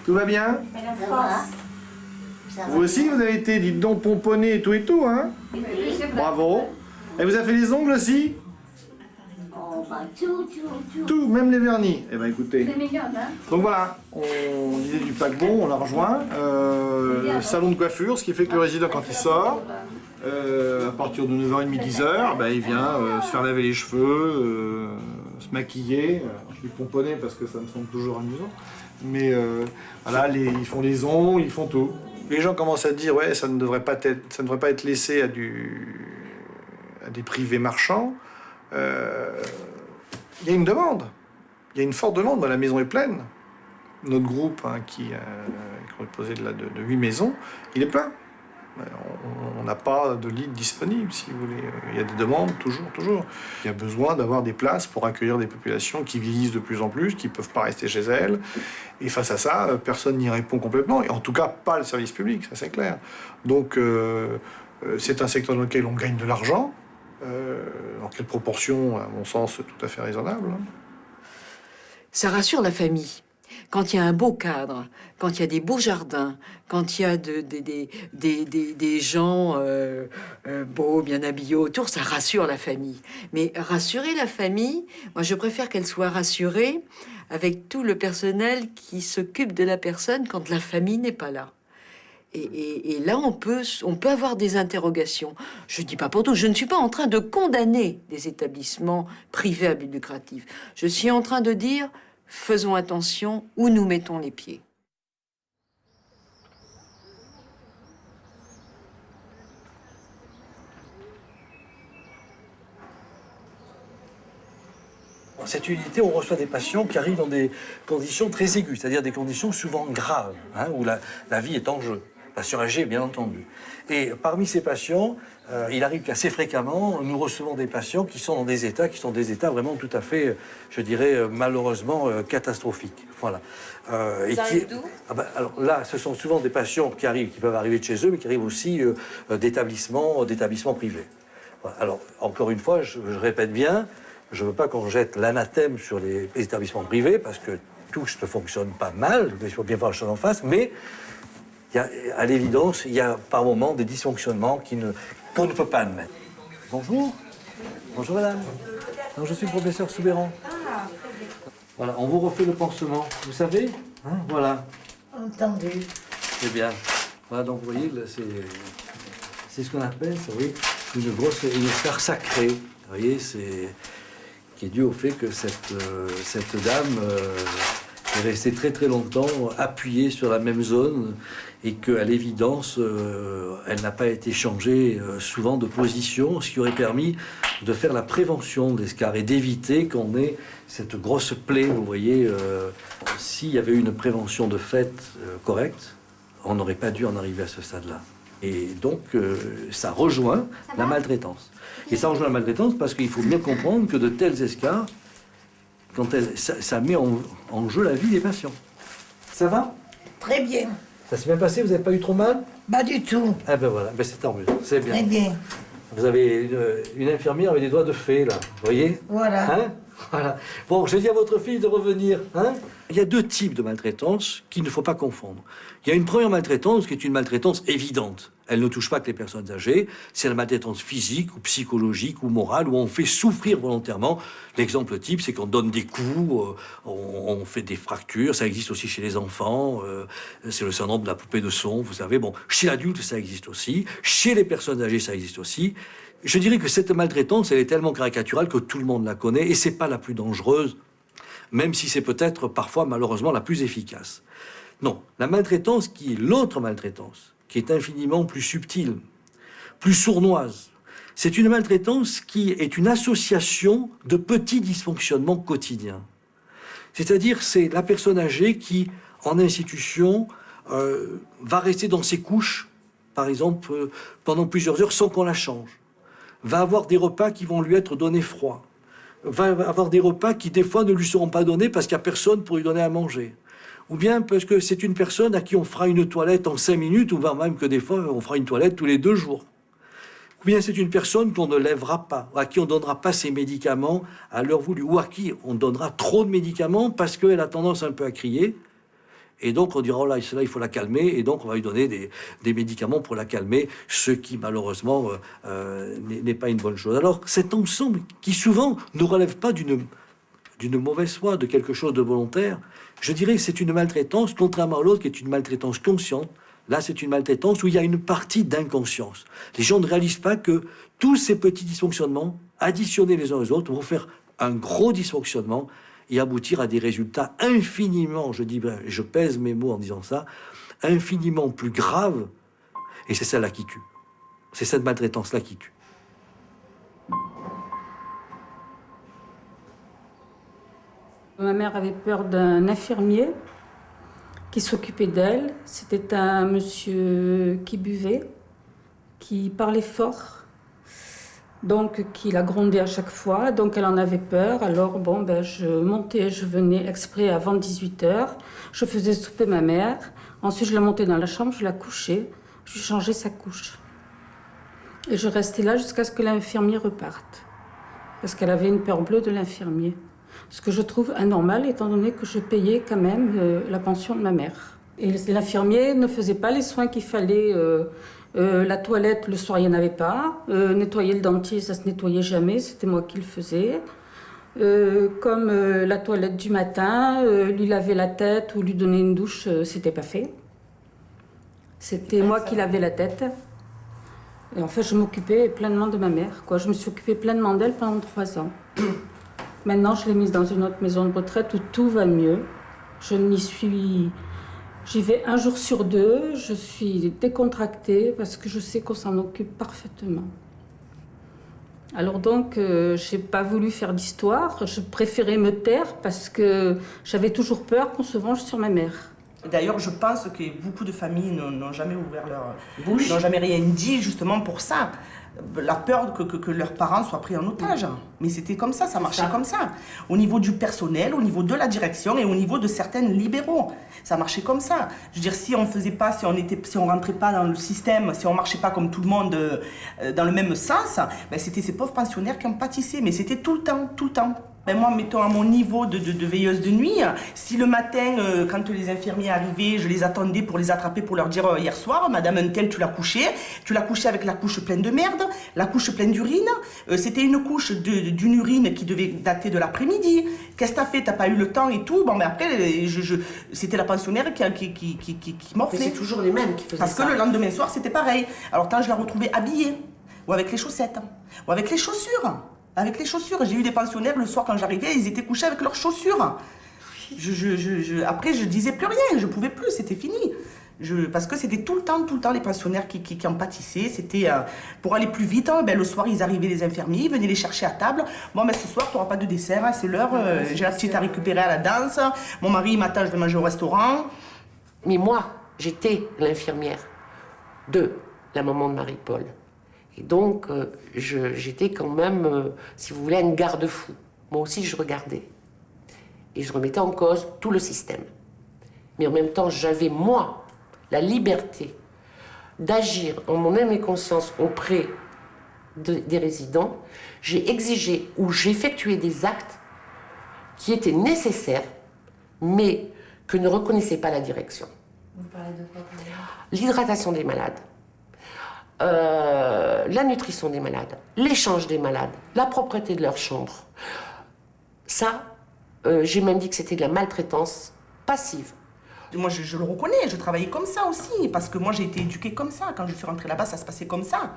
tout va bien? Madame France. Vous aussi, vous avez été, dites donc, pomponné et tout, hein? Bravo. Et vous avez fait les ongles aussi? Tout, même les vernis. Eh ben écoutez. C'est mignonne, hein? Donc voilà, on disait du paquebot, on l'a rejoint. Salon de coiffure, ce qui fait que le résident, quand il sort, à partir de 9h30, 10h, ben, il vient se faire laver les cheveux, se maquiller. Je dis pomponner parce que ça me semble toujours amusant. Mais voilà, ils font les ongles, ils font tout. Les gens commencent à dire, ouais, ça ne devrait pas être laissé à des privés marchands. Il y a une demande. Il y a une forte demande. La maison est pleine. Notre groupe, qui est composé de 8 maisons, il est plein. On n'a pas de lit disponible, si vous voulez. Il y a des demandes, toujours. Il y a besoin d'avoir des places pour accueillir des populations qui vieillissent de plus en plus, qui ne peuvent pas rester chez elles. Et face à ça, personne n'y répond complètement. Et en tout cas, pas le service public, ça c'est clair. Donc, c'est un secteur dans lequel on gagne de l'argent. En quelle proportion, à mon sens, tout à fait raisonnable. Ça rassure la famille. quand il y a un beau cadre, quand il y a des beaux jardins, quand il y a des gens beaux, bien habillés autour, ça rassure la famille. Mais rassurer la famille, moi je préfère qu'elle soit rassurée avec tout le personnel qui s'occupe de la personne quand la famille n'est pas là. Et là, on peut avoir des interrogations. Je ne dis pas pour tout, je ne suis pas en train de condamner des établissements privés à but lucratif. Je suis en train de dire, faisons attention où nous mettons les pieds. Dans cette unité, on reçoit des patients qui arrivent dans des conditions très aiguës, c'est-à-dire des conditions souvent graves, hein, où la vie est en jeu. Patient âgé, bien entendu. Et parmi ces patients, il arrive qu'assez fréquemment, nous recevons des patients qui sont dans des états vraiment tout à fait, je dirais, malheureusement catastrophiques. Voilà. Alors là, ce sont souvent des patients qui peuvent arriver de chez eux, mais qui arrivent aussi d'établissements privés. Voilà. Alors, encore une fois, je répète bien, je ne veux pas qu'on jette l'anathème sur les établissements privés, parce que tous ne fonctionnent pas mal, il faut bien voir la chose en face, mais à l'évidence, il y a par moments des dysfonctionnements qu'on ne peut pas admettre. Bonjour. Bonjour madame. Non, je suis le professeur Soubéran. Voilà, on vous refait le pansement. Vous savez, hein, voilà. Entendu. C'est bien. Voilà, donc vous voyez, c'est ce qu'on appelle, oui, une star sacrée. Vous voyez, qui est dû au fait que cette dame est restée très très longtemps appuyée sur la même zone et qu'à l'évidence, elle n'a pas été changée souvent de position, ce qui aurait permis de faire la prévention des scars et d'éviter qu'on ait cette grosse plaie. Vous voyez, s'il y avait eu une prévention de fait correcte, on n'aurait pas dû en arriver à ce stade-là. Et donc, ça rejoint la maltraitance. Et ça rejoint la maltraitance parce qu'il faut bien comprendre que de tels escarres, ça met en jeu la vie des patients. Ça va? Très bien. Ça s'est bien passé? Vous n'avez pas eu trop mal? Pas du tout. Ah ben voilà, ben c'est tant mieux, c'est bien. Très bien. Vous avez une infirmière avec des doigts de fée, là, vous voyez? Voilà. Hein? Voilà. Bon, je dis à votre fille de revenir. Hein? Il y a deux types de maltraitance qu'il ne faut pas confondre. Il y a une première maltraitance qui est une maltraitance évidente. Elle ne touche pas que les personnes âgées. C'est la maltraitance physique ou psychologique ou morale où on fait souffrir volontairement. L'exemple type, c'est qu'on donne des coups, on fait des fractures. Ça existe aussi chez les enfants. C'est le syndrome de la poupée de son, vous savez. Bon, chez l'adulte, ça existe aussi. Chez les personnes âgées, ça existe aussi. Je dirais que cette maltraitance, elle est tellement caricaturale que tout le monde la connaît et c'est pas la plus dangereuse, même si c'est peut-être parfois malheureusement la plus efficace. Non, la maltraitance qui est l'autre maltraitance, qui est infiniment plus subtile, plus sournoise, c'est une maltraitance qui est une association de petits dysfonctionnements quotidiens. C'est-à-dire, c'est la personne âgée qui, en institution, va rester dans ses couches, par exemple, pendant plusieurs heures sans qu'on la change. Va avoir des repas qui vont lui être donnés froids. Va avoir des repas qui, des fois, ne lui seront pas donnés parce qu'il n'y a personne pour lui donner à manger. Ou bien parce que c'est une personne à qui on fera une toilette en 5 minutes, ou même que des fois, on fera une toilette tous les 2 jours. Ou bien c'est une personne qu'on ne lèvera pas, à qui on ne donnera pas ses médicaments à l'heure voulue, ou à qui on donnera trop de médicaments parce qu'elle a tendance un peu à crier. Et donc, on dira, oh là, cela, il faut la calmer. Et donc, on va lui donner des médicaments pour la calmer, ce qui, malheureusement, n'est pas une bonne chose. Alors, cet ensemble qui, souvent, ne relève pas d'une mauvaise foi, de quelque chose de volontaire, je dirais que c'est une maltraitance, contrairement à l'autre, qui est une maltraitance consciente. Là, c'est une maltraitance où il y a une partie d'inconscience. Les gens ne réalisent pas que tous ces petits dysfonctionnements, additionnés les uns aux autres, vont faire un gros dysfonctionnement et aboutir à des résultats infiniment, je pèse mes mots en disant ça, infiniment plus graves. Et c'est celle-là qui tue. C'est cette maltraitance-là qui tue. Ma mère avait peur d'un infirmier qui s'occupait d'elle. C'était un monsieur qui buvait, qui parlait fort, donc qui la grondait à chaque fois. Donc elle en avait peur. Alors je venais exprès avant 18h. Je faisais souper ma mère. Ensuite je la montais dans la chambre, je la couchais. Je lui changeais sa couche. Et je restais là jusqu'à ce que l'infirmier reparte. Parce qu'elle avait une peur bleue de l'infirmier. Ce que je trouve anormal étant donné que je payais quand même la pension de ma mère. Et l'infirmier ne faisait pas les soins qu'il fallait. La toilette, le soir, il n'y en avait pas. Nettoyer le dentier, ça se nettoyait jamais, c'était moi qui le faisais. Comme la toilette du matin, lui laver la tête ou lui donner une douche, c'était pas fait. C'était moi qui lavais la tête. Et en fait, je m'occupais pleinement de ma mère, quoi. Je me suis occupée pleinement d'elle pendant 3 ans. Maintenant, je l'ai mise dans une autre maison de retraite où tout va mieux. J'y vais 1 jour sur 2, je suis décontractée parce que je sais qu'on s'en occupe parfaitement. Alors donc, j'ai pas voulu faire d'histoire, je préférais me taire parce que j'avais toujours peur qu'on se venge sur ma mère. D'ailleurs, je pense que beaucoup de familles n'ont jamais ouvert leur bouche, n'ont jamais rien dit justement pour ça. La peur que leurs parents soient pris en otage. Mais c'était comme ça marchait comme ça. Au niveau du personnel, au niveau de la direction et au niveau de certains libéraux. Ça marchait comme ça. Je veux dire, si on faisait pas, si on rentrait pas dans le système, si on marchait pas comme tout le monde dans le même sens, ben c'était ces pauvres pensionnaires qui en pâtissaient. Mais c'était tout le temps, tout le temps. Ben moi, mettons à mon niveau de veilleuse de nuit, si le matin, quand les infirmiers arrivaient, je les attendais pour les attraper pour leur dire hier soir, Madame Untel, tu l'as couchée avec la couche pleine de merde, la couche pleine d'urine, c'était une couche d'une urine qui devait dater de l'après-midi. Qu'est-ce que t'as fait? T'as pas eu le temps et tout. Bon, mais après, c'était la pensionnaire qui morflait. Mais c'est toujours les mêmes qui faisaient ça. Parce que le lendemain soir, c'était pareil. Alors, tant je la retrouvais habillée, ou avec les chaussettes, ou avec les chaussures. Avec les chaussures. J'ai eu des pensionnaires le soir quand j'arrivais, ils étaient couchés avec leurs chaussures. Après, je disais plus rien, je pouvais plus, c'était fini. Parce que c'était tout le temps les pensionnaires qui en pâtissaient. C'était pour aller plus vite. Ben, le soir, ils arrivaient, les infirmiers, ils venaient les chercher à table. Bon, ben, ce soir, tu n'auras pas de dessert, hein, c'est l'heure. J'ai la petite à récupérer à la danse. Mon mari, il m'attend, je vais manger au restaurant. Mais moi, j'étais l'infirmière de la maman de Marie-Paul. Et donc, j'étais quand même, si vous voulez, une garde-fou. Moi aussi, je regardais. Et je remettais en cause tout le système. Mais en même temps, j'avais, moi, la liberté d'agir en mon âme et conscience auprès des résidents. J'ai exigé ou j'effectuais des actes qui étaient nécessaires, mais que ne reconnaissait pas la direction. Vous parlez de quoi, par exemple ? L'hydratation des malades. La nutrition des malades, l'échange des malades, la propreté de leur chambre. Ça, j'ai même dit que c'était de la maltraitance passive. Moi, je le reconnais, je travaillais comme ça aussi, parce que moi, j'ai été éduquée comme ça. Quand je suis rentrée là-bas, ça se passait comme ça.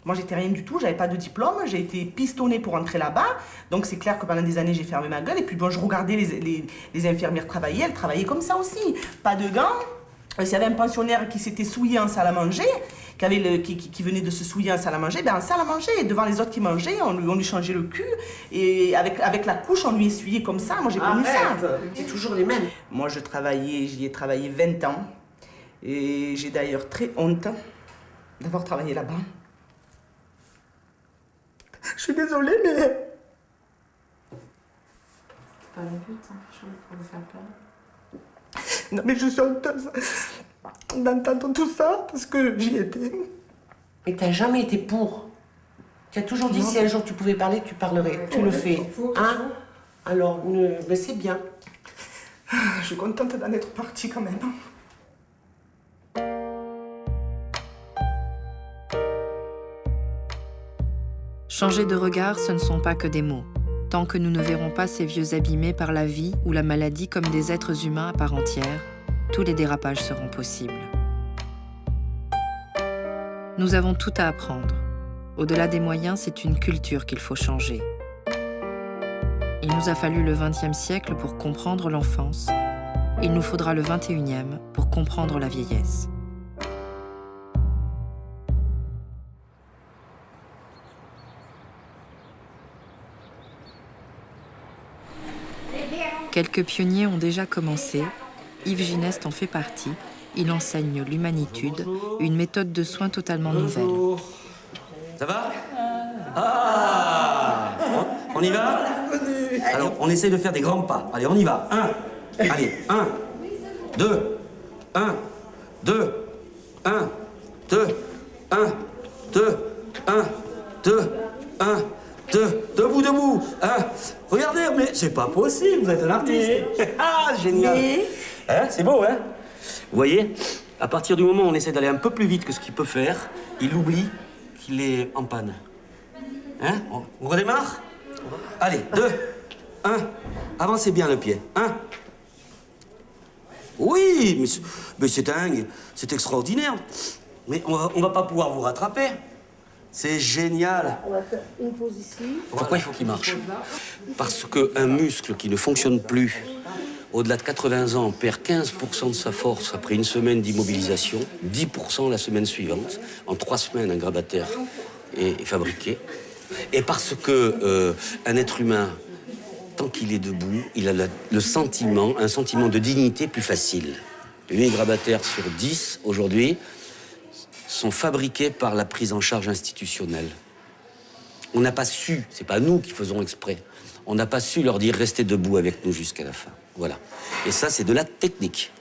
Moi, j'étais rien du tout, j'avais pas de diplôme, j'ai été pistonnée pour rentrer là-bas. Donc, c'est clair que pendant des années, j'ai fermé ma gueule. Et puis, bon, je regardais les infirmières travailler, elles travaillaient comme ça aussi. Pas de gants. S'il y avait un pensionnaire qui s'était souillé en salle à manger, qui venait de se souiller en salle à manger, ben en salle à manger, devant les autres qui mangeaient, on lui changeait le cul, et avec la couche, on lui essuyait comme ça. Moi, j'ai connu ça. C'est toujours les mêmes. Moi, j'y ai travaillé 20 ans, et j'ai d'ailleurs très honte d'avoir travaillé là-bas. Je suis désolée, mais... C'est pas le but, hein, je pour vous faire peur. Non, mais je suis honteuse d'entendre tout ça, parce que j'y étais. Mais t'as jamais été pour. Tu as toujours dit, si un jour tu pouvais parler, tu parlerais. Tu le fais. Hein? Alors, mais c'est bien. Je suis contente d'en être partie quand même. Changer de regard, ce ne sont pas que des mots. Tant que nous ne verrons pas ces vieux abîmés par la vie ou la maladie comme des êtres humains à part entière, tous les dérapages seront possibles. Nous avons tout à apprendre. Au-delà des moyens, c'est une culture qu'il faut changer. Il nous a fallu le XXe siècle pour comprendre l'enfance. Il nous faudra le XXIe pour comprendre la vieillesse. Quelques pionniers ont déjà commencé. Yves Gineste en fait partie. Il enseigne l'humanitude, une méthode de soins totalement nouvelle. Ça va? Ah! On y va? Alors, on essaye de faire des grands pas. Allez, on y va. 1. Allez, 1, 2, 1, 2, 1, 2, 1, 2, 1, 2, 1, 2, debout, debout. 1. Regardez, mais c'est pas possible, vous êtes un artiste. Ah, génial. Hein, c'est beau, hein? Vous voyez, à partir du moment où on essaie d'aller un peu plus vite que ce qu'il peut faire, il oublie qu'il est en panne. Hein? On redémarre? Allez, 2, 1. Avancez bien le pied. 1. Oui, mais c'est dingue, c'est extraordinaire. Mais on va pas pouvoir vous rattraper. C'est génial. On va faire une pause ici. Pourquoi il faut qu'il marche? Parce qu'un muscle qui ne fonctionne plus, au-delà de 80 ans, perd 15% de sa force après une semaine d'immobilisation, 10% la semaine suivante. En 3 semaines, un grabataire est fabriqué. Et parce que un être humain, tant qu'il est debout, il a un sentiment de dignité plus facile. 8 grabataires sur 10, aujourd'hui, sont fabriqués par la prise en charge institutionnelle. On n'a pas su, c'est pas nous qui faisons exprès, on n'a pas su leur dire restez debout avec nous jusqu'à la fin. Voilà. Et ça, c'est de la technique.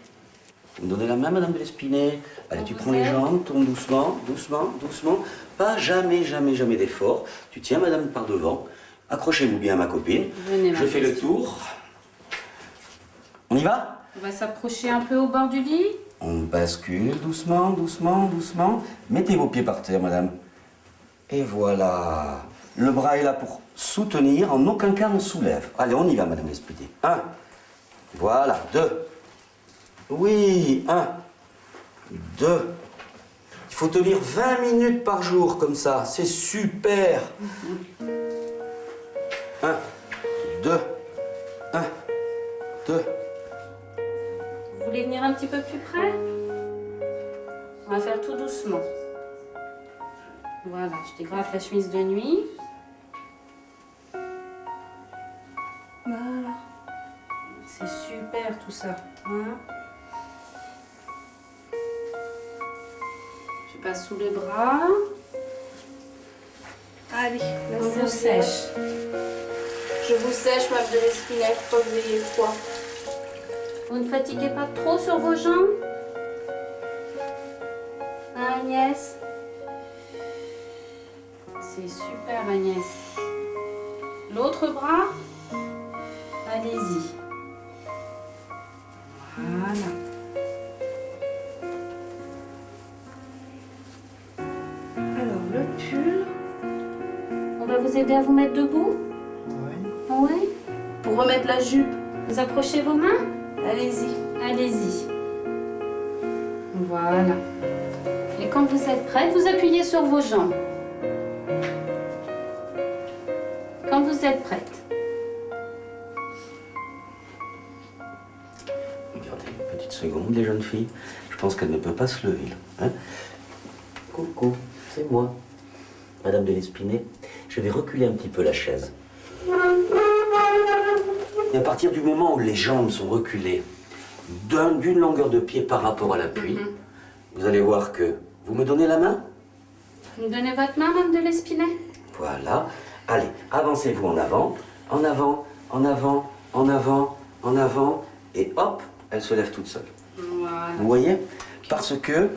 Vous me donnez la main, Madame de l'Espinay. Allez, tu prends les jambes, tourne doucement, doucement, doucement. Pas jamais, jamais, jamais d'effort. Tu tiens Madame par devant. Accrochez-vous bien à ma copine. Venez, je fais le tour. On y va? On va s'approcher un peu au bord du lit. On bascule doucement, doucement, doucement. Mettez vos pieds par terre, madame. Et voilà. Le bras est là pour soutenir. En aucun cas, on soulève. Allez, on y va, madame Lespinay. 1. Voilà. 2. Oui. 1. 2. Il faut tenir 20 minutes par jour comme ça. C'est super. 1. 2. 1. 2. Vous voulez venir un petit peu plus près? On va faire tout doucement. Voilà, je dégrafe la chemise de nuit. Voilà. C'est super tout ça. Hein? Je passe sous le bras. Allez, on vous sèche. Je vous sèche, Madame de l'Espinay, faut pas que vous ayez froid. Vous ne fatiguez pas trop sur vos jambes? Hein, Agnès? C'est super, Agnès. L'autre bras? Allez-y. Voilà. Alors, le pull. On va vous aider à vous mettre debout? Oui. Oui? Pour remettre la jupe, vous approchez vos mains? Allez-y. Allez-y. Voilà. Et quand vous êtes prête, vous appuyez sur vos jambes. Quand vous êtes prête. Regardez, une petite seconde, les jeunes filles. Je pense qu'elle ne peut pas se lever, là. Hein? Coucou, c'est moi. Madame de l'Espinay, je vais reculer un petit peu la chaise. Et à partir du moment où les jambes sont reculées d'une longueur de pied par rapport à l'appui, vous allez voir que... Vous me donnez la main? Vous me donnez votre main, Madame de l'Espinay? Voilà. Allez, avancez-vous en avant, en avant, en avant, en avant, en avant, et hop, elle se lève toute seule. Voilà. Vous voyez? Parce que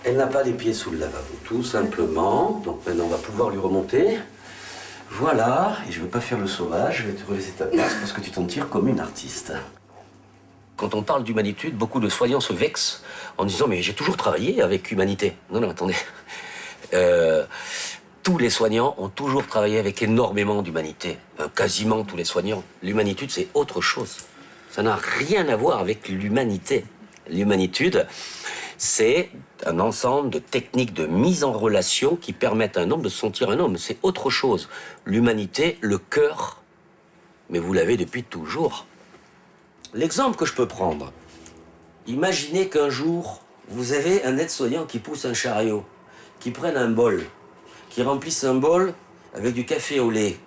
elle n'a pas les pieds sous le lavabo, tout simplement. Donc maintenant, on va pouvoir lui remonter. Voilà, et je ne veux pas faire le sauvage, je vais te relaisser ta place parce que tu t'en tires comme une artiste. Quand on parle d'humanitude, beaucoup de soignants se vexent en disant « mais j'ai toujours travaillé avec humanité ». Non, non, attendez. Tous les soignants ont toujours travaillé avec énormément d'humanité. Quasiment tous les soignants. L'humanitude, c'est autre chose. Ça n'a rien à voir avec l'humanité. L'humanitude, c'est un ensemble de techniques de mise en relation qui permettent à un homme de se sentir un homme. C'est autre chose. L'humanité, le cœur, mais vous l'avez depuis toujours. L'exemple que je peux prendre, imaginez qu'un jour, vous avez un aide-soignant qui pousse un chariot, qui prenne un bol, qui remplisse un bol avec du café au lait,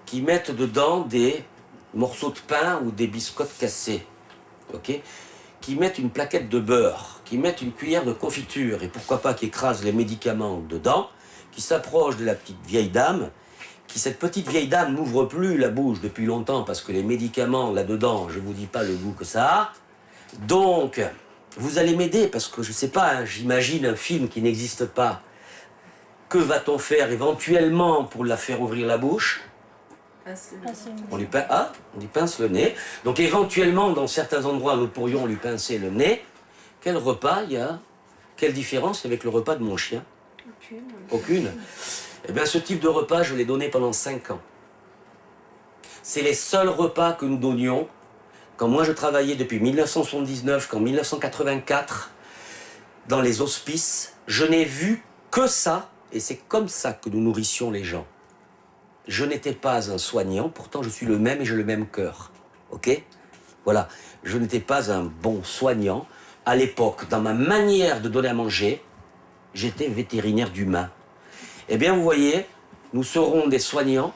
qui mette dedans des morceaux de pain ou des biscottes cassées, ok, qui mettent une plaquette de beurre, qui mettent une cuillère de confiture, et pourquoi pas qui écrasent les médicaments dedans, qui s'approche de la petite vieille dame, qui cette petite vieille dame n'ouvre plus la bouche depuis longtemps parce que les médicaments là-dedans, je vous dis pas le goût que ça a. Donc, vous allez m'aider parce que je sais pas, hein, j'imagine un film qui n'existe pas. Que va-t-on faire éventuellement pour la faire ouvrir la bouche? On lui pince le nez. Donc éventuellement, dans certains endroits, nous pourrions lui pincer le nez. Quel repas il y a? Quelle différence avec le repas de mon chien? Aucune. Eh bien, ce type de repas, je l'ai donné pendant 5 ans. C'est les seuls repas que nous donnions. Quand moi je travaillais depuis 1979 qu'en 1984, dans les hospices, je n'ai vu que ça, et c'est comme ça que nous nourrissions les gens. Je n'étais pas un soignant, pourtant je suis le même et j'ai le même cœur. Ok? Voilà, je n'étais pas un bon soignant. À l'époque, dans ma manière de donner à manger, j'étais vétérinaire d'humain. Eh bien, vous voyez, nous serons des soignants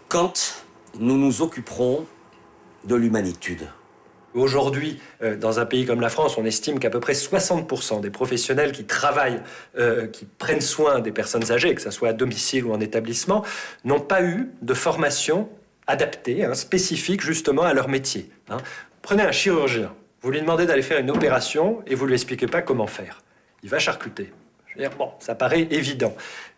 quand nous nous occuperons de l'humanitude. Aujourd'hui, dans un pays comme la France, on estime qu'à peu près 60% des professionnels qui travaillent, qui prennent soin des personnes âgées, que ce soit à domicile ou en établissement, n'ont pas eu de formation adaptée, spécifique justement à leur métier. Prenez un chirurgien, vous lui demandez d'aller faire une opération et vous ne lui expliquez pas comment faire. Il va charcuter. Je veux dire, bon, ça paraît évident.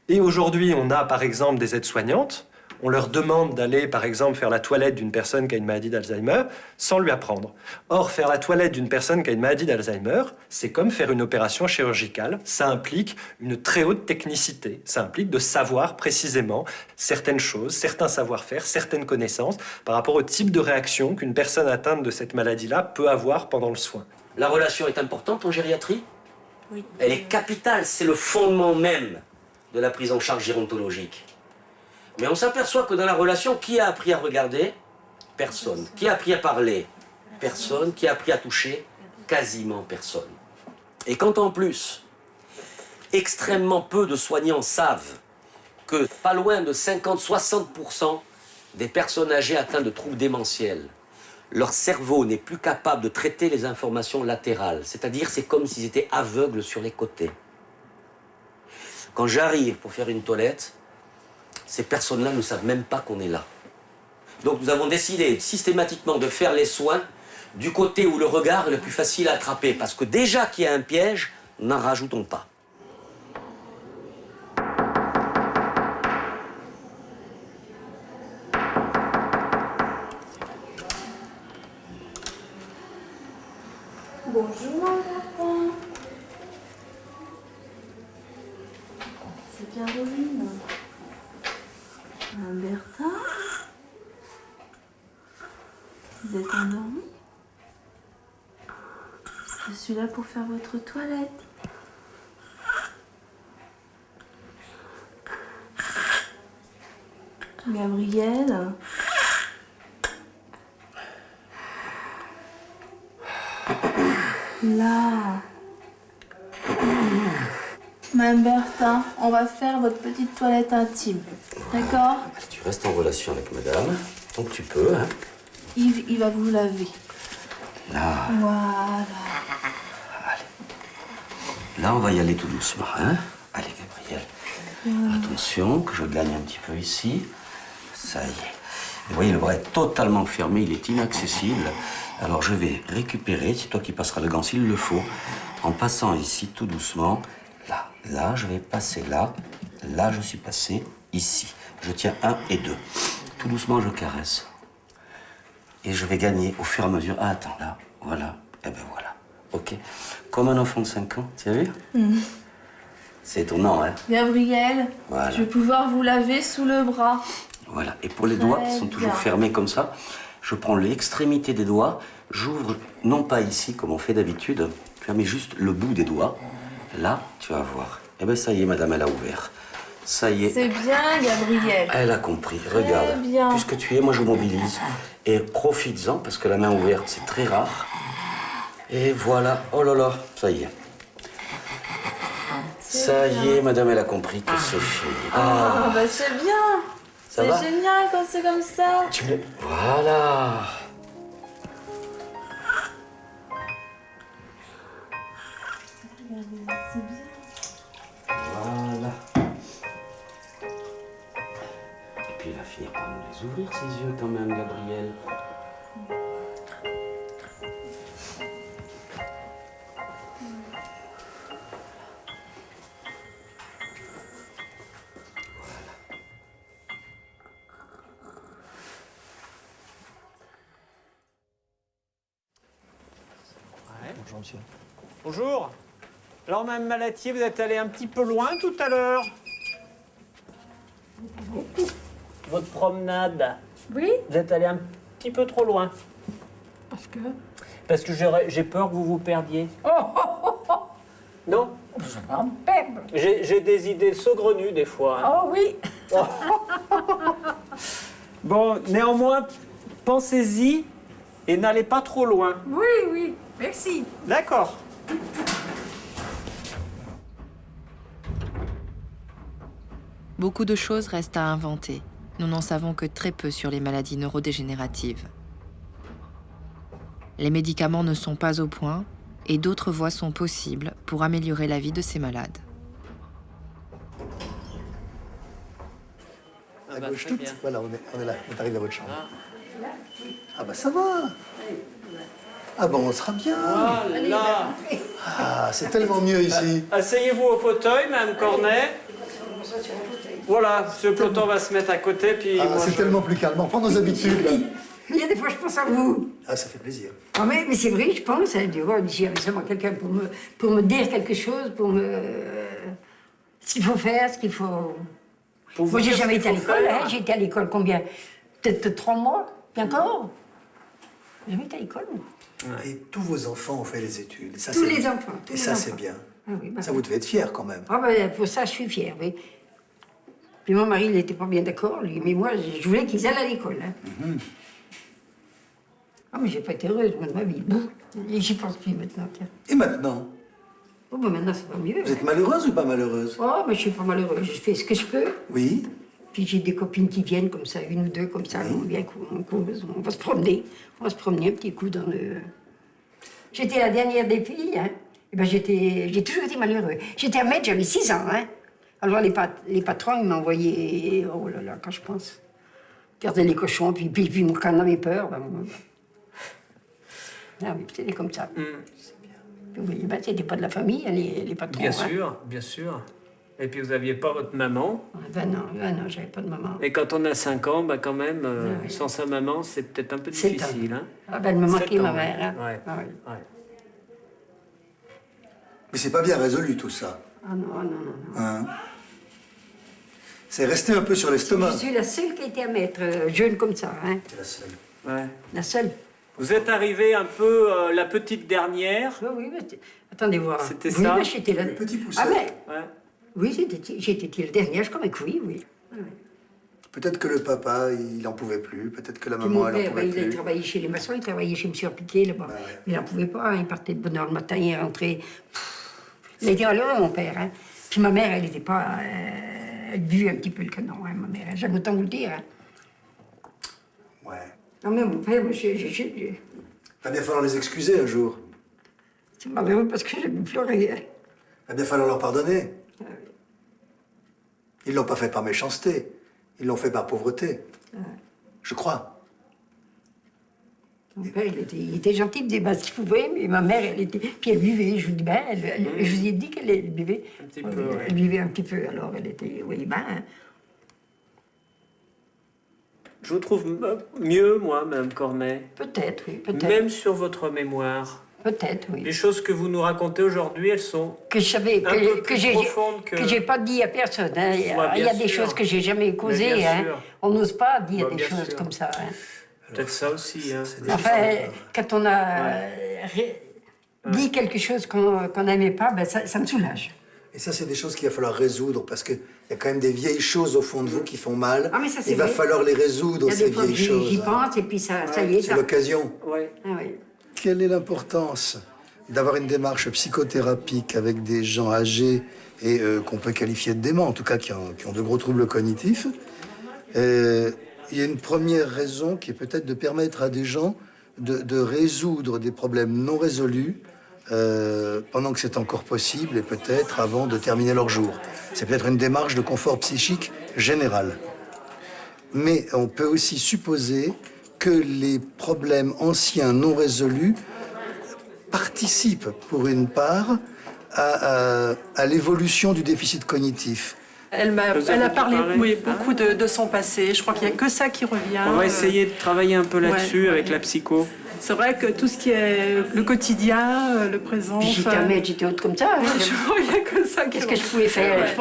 Et aujourd'hui, on a par exemple des aides-soignantes. On leur demande d'aller, par exemple, faire la toilette d'une personne qui a une maladie d'Alzheimer sans lui apprendre. Or, faire la toilette d'une personne qui a une maladie d'Alzheimer, c'est comme faire une opération chirurgicale. Ça implique une très haute technicité. Ça implique de savoir précisément certaines choses, certains savoir-faire, certaines connaissances par rapport au type de réaction qu'une personne atteinte de cette maladie-là peut avoir pendant le soin. La relation est importante en gériatrie? Oui. Elle est capitale, c'est le fondement même de la prise en charge gérontologique. Mais on s'aperçoit que dans la relation, qui a appris à regarder? Personne. Qui a appris à parler? Personne. Qui a appris à toucher? Quasiment personne. Et quand en plus, extrêmement peu de soignants savent que pas loin de 50-60% des personnes âgées atteintes de troubles démentiels, leur cerveau n'est plus capable de traiter les informations latérales. C'est-à-dire, c'est comme s'ils étaient aveugles sur les côtés. Quand j'arrive pour faire une toilette, ces personnes-là ne savent même pas qu'on est là. Donc nous avons décidé systématiquement de faire les soins du côté où le regard est le plus facile à attraper. Parce que déjà qu'il y a un piège, n'en rajoutons pas. Bonjour, mon enfant. C'est Caroline. Bertha. Vous êtes endormi? Je suis là pour faire votre toilette. Gabriel. Là. Madame Bertha, on va faire votre petite toilette intime. D'accord? Tu restes en relation avec madame, donc tu peux. Hein. Yves, il va vous laver. Là. Voilà. Là, on va y aller tout doucement. Hein. Allez, Gabriel. Voilà. Attention, que je gagne un petit peu ici. Ça y est. Et vous voyez, le bras est totalement fermé, il est inaccessible. Alors, je vais récupérer, c'est toi qui passeras le gant s'il le faut, en passant ici tout doucement. Là, là, je vais passer là. Là, je suis passé ici. Je tiens 1 et 2. Tout doucement, je caresse. Et je vais gagner au fur et à mesure. Ah, attends, là, voilà. Et ben voilà. OK. Comme un enfant de 5 ans, tu as vu? C'est étonnant, hein? Gabriel, Voilà. je vais pouvoir vous laver sous le bras. Voilà. Et pour les doigts qui sont toujours fermés comme ça, je prends l'extrémité des doigts, j'ouvre, non pas ici comme on fait d'habitude, tu mets juste le bout des doigts. Là, tu vas voir. Eh bien, ça y est, madame, elle a ouvert. Ça y est. C'est bien, Gabriel. Elle a compris. Regarde. bien. Puisque tu es, moi, je mobilise. Et profites-en, parce que la main ouverte, c'est très rare. Et voilà. Oh là là, ça y est. Ça y est, madame, elle a compris que c'est fini. Ah, bah c'est bien. Ça va? C'est génial quand c'est comme ça. Voilà. C'est bien. Voilà. Et puis il va finir par nous les ouvrir, ses yeux, quand même, Gabriel. gentil. Bonjour. Alors, Mme Malatier, vous êtes allée un petit peu loin tout à l'heure. Votre promenade. Oui. Vous êtes allé un petit peu trop loin. Parce que... Parce que j'ai peur que vous vous perdiez. Oh, oh, oh, oh. Non? Je vais me perdre. J'ai des idées saugrenues des fois. Hein. Oh oui. Bon, néanmoins, pensez-y et n'allez pas trop loin. Oui, oui. Merci. D'accord. Beaucoup de choses restent à inventer. Nous n'en savons que très peu sur les maladies neurodégénératives. Les médicaments ne sont pas au point et d'autres voies sont possibles pour améliorer la vie de ces malades. À gauche toute. Voilà, on est là. On arrive à votre chambre. Ah bah ça va. Ah bah on sera bien. Voilà. Ah, c'est tellement mieux ici. Asseyez-vous au fauteuil, Mme Cornet. Voilà, ce peloton va se mettre à côté, puis Ah, c'est tellement plus calme. On prend nos habitudes, là. Il y a des fois, je pense à vous. Ah, ça fait plaisir. Ah, mais c'est vrai, je pense. Hein, j'y avait seulement quelqu'un pour me dire quelque chose, pour me... ce qu'il faut faire, ce qu'il faut... Moi, j'ai jamais été à l'école. Hein, j'ai été à l'école combien? Peut-être 3 mois, puis encore. J'ai jamais été à l'école, moi. Et tous vos enfants ont fait les études. Et ça, Tous c'est les bien. enfants. tous Et les ça, enfants. c'est bien. Ah, oui, bah, Ça, vous devez être fiers, quand même. Ah, ben, pour ça, je suis fière, oui. Puis mon mari, il n'était pas bien d'accord, lui. Mais moi, je voulais qu'ils aillent à l'école. Hein. Ah, mais j'ai pas été heureuse, moi, de ma vie. Bon, et j'y pense plus maintenant, tiens. Et maintenant? Oh, ben maintenant, ça va mieux. Vous êtes malheureuse ou pas malheureuse? Oh, mais je suis pas malheureuse. Je fais ce que je peux. Oui. Puis j'ai des copines qui viennent comme ça, 1 ou 2 comme ça, on vient, on cause, on va se promener. On va se promener un petit coup dans le... J'étais la dernière des filles, hein. Et ben j'ai toujours été malheureux. J'étais à Metz, j'avais 6 ans, hein. Alors les patrons, ils m'envoyaient, oh là là, quand je pense, garder les cochons, puis moi, quand on avait peur, ben, ah oui, c'était comme ça. Puis, oui, ben, c'était pas de la famille, hein, les patrons. Bien hein. sûr, bien sûr. Et puis vous n'aviez pas votre maman. 20 ans, j'avais pas de maman. Et quand on a 5 ans, bah quand même, oui. sans sa maman, c'est peut-être un peu 7 difficile. ans. Hein. Ah ben, elle me 7 manquait, ans, ma mère. Hein. Ouais. Ah, oui. Ouais. Mais c'est pas bien résolu, tout ça. Ah non, non, non. Hein? C'est resté un peu sur l'estomac. Je suis la seule qui a été à mettre, jeune comme ça. Hein. C'est la seule. Ouais. La seule. Vous êtes arrivée un peu la petite dernière. Oui, mais attendez voir. C'était oui, ça. mais j'étais la... Le petit pousset. Ah mais, Ouais. oui, j'étais la dernière, je crois que oui, oui. Peut-être que le papa, il en pouvait plus. Peut-être que la Puis maman, mon elle en père, pouvait il a plus. travaillé chez les maçons, il travaillait chez M. Piquet là-bas. Il n'en pouvait pas, hein, il partait de bonne heure le matin, il rentrait. Il était malheureux, mon père. Hein. Puis ma mère, elle n'était pas... elle buvait un petit peu le canon, hein, ma mère. J'aime autant vous le dire. Hein. Ouais. Non mais mon père, moi, Il va bien falloir les excuser un jour. c'est malheureux parce que j'ai vu pleurer. Hein. Il va bien falloir leur pardonner. Ils l'ont pas fait par méchanceté. Ils l'ont fait par pauvreté. Je crois. Mon père, il était gentil, il faisait ce qu'il pouvait, mais ma mère, elle était... Puis elle buvait, je vous dis, ben, je vous ai dit qu'elle buvait. Un petit peu, ouais. Elle buvait un petit peu, alors elle était, oui, ben... Je vous trouve mieux, moi, Mme Cornet. Peut-être, oui, peut-être. Même sur votre mémoire. Peut-être, oui. Les choses que vous nous racontez aujourd'hui, elles sont Que je savais, un peu que plus j'ai profondes que j'ai pas dit à personne. Hein. Il y a, Ouais, il y a bien des sûr. choses que j'ai jamais Mais causées. bien Hein. sûr. On n'ose pas dire Ouais, des bien choses sûr. comme ça. Hein. peut-être ça aussi. Hein. Enfin, quand on a dit quelque chose qu'on n'aimait pas, ben ça me soulage. Et ça, c'est des choses qu'il va falloir résoudre parce qu'il y a quand même des vieilles choses au fond de vous qui font mal. Ah, mais ça, c'est Il va vrai. falloir les résoudre, Il y a ces des fois que vieilles choses. j'y pense et puis ça y est. C'est ça- l'occasion. Ouais. Ah, oui. Quelle est l'importance d'avoir une démarche psychothérapique avec des gens âgés et qu'on peut qualifier de déments, en tout cas qui ont de gros troubles cognitifs? Il y a une première raison qui est peut-être de permettre à des gens de résoudre des problèmes non résolus pendant que c'est encore possible et peut-être avant de terminer leur jour. C'est peut-être une démarche de confort psychique général. Mais on peut aussi supposer que les problèmes anciens non résolus participent, pour une part, à l'évolution du déficit cognitif. Elle a parlé beaucoup de son passé. Je crois qu'il n'y a que ça qui revient. On va essayer de travailler un peu là-dessus avec la psycho. C'est vrai que tout ce qui est le quotidien, le présent... Puis j'étais haute comme ça. Hein. Il n'y a que ça. Qu'est-ce que je pouvais faire? Je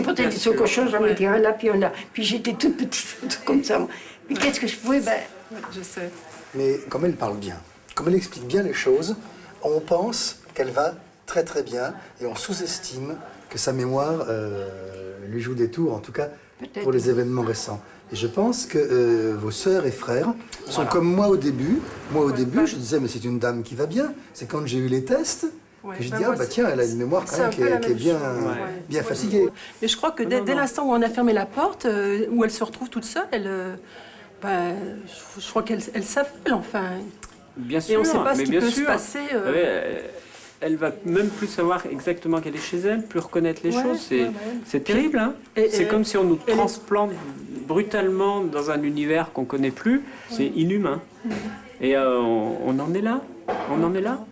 portais des saucochons, j'en mettais un là, puis un là. Puis j'étais toute petite comme ça. Mais qu'est-ce que je pouvais? Je sais. Mais comme elle parle bien, comme elle explique bien les choses, on pense qu'elle va très très bien et on sous-estime que sa mémoire lui joue des tours, en tout cas pour les événements récents. Et je pense que vos sœurs et frères sont comme moi au début. Moi au début, je disais mais c'est une dame qui va bien. C'est quand j'ai eu les tests que j'ai dit tiens, elle a une mémoire quand même qui est bien fatiguée. Mais je crois que dès l'instant où on a fermé la porte, où elle se retrouve toute seule, je crois qu'elle s'affole enfin. Bien sûr, et on ne sait pas ce qui peut se passer. Elle va même plus savoir exactement qu'elle est chez elle, plus reconnaître les choses. C'est terrible, hein. C'est comme si on nous transplante brutalement dans un univers qu'on connaît plus. C'est inhumain. Et on en est là. On en est là.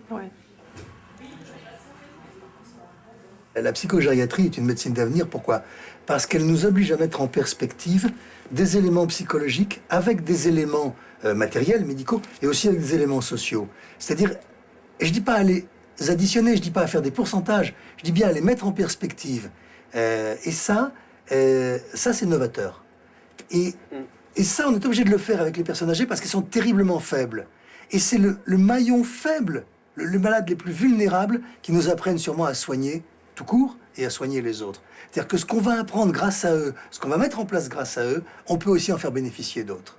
La psychogériatrie est une médecine d'avenir. Pourquoi? Parce qu'elle nous oblige à mettre en perspective des éléments psychologiques avec des éléments matériels, médicaux, et aussi avec des éléments sociaux. C'est-à-dire, je ne dis pas à les additionner, je ne dis pas à faire des pourcentages, je dis bien à les mettre en perspective. Et ça c'est novateur. Et ça, on est obligé de le faire avec les personnes âgées parce qu'elles sont terriblement faibles. Et c'est le maillon faible, le malade les plus vulnérables qui nous apprennent sûrement à soigner tout court et à soigner les autres. C'est-à-dire que ce qu'on va apprendre grâce à eux, ce qu'on va mettre en place grâce à eux, on peut aussi en faire bénéficier d'autres.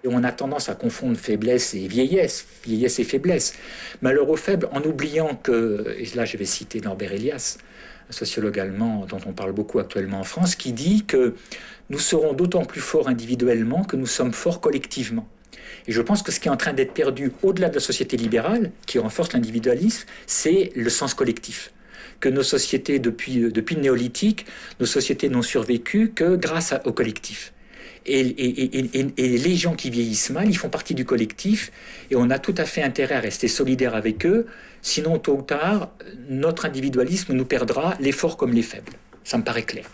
Et on a tendance à confondre faiblesse et vieillesse et faiblesse. Malheur aux faibles, en oubliant que, et là je vais citer Norbert Elias, un sociologue allemand dont on parle beaucoup actuellement en France, qui dit que nous serons d'autant plus forts individuellement que nous sommes forts collectivement. Et je pense que ce qui est en train d'être perdu au-delà de la société libérale, qui renforce l'individualisme, c'est le sens collectif. Que nos sociétés, depuis le néolithique, nos sociétés n'ont survécu que grâce au collectif. Et les gens qui vieillissent mal, ils font partie du collectif, et on a tout à fait intérêt à rester solidaire avec eux, sinon tôt ou tard, notre individualisme nous perdra, les forts comme les faibles. Ça me paraît clair.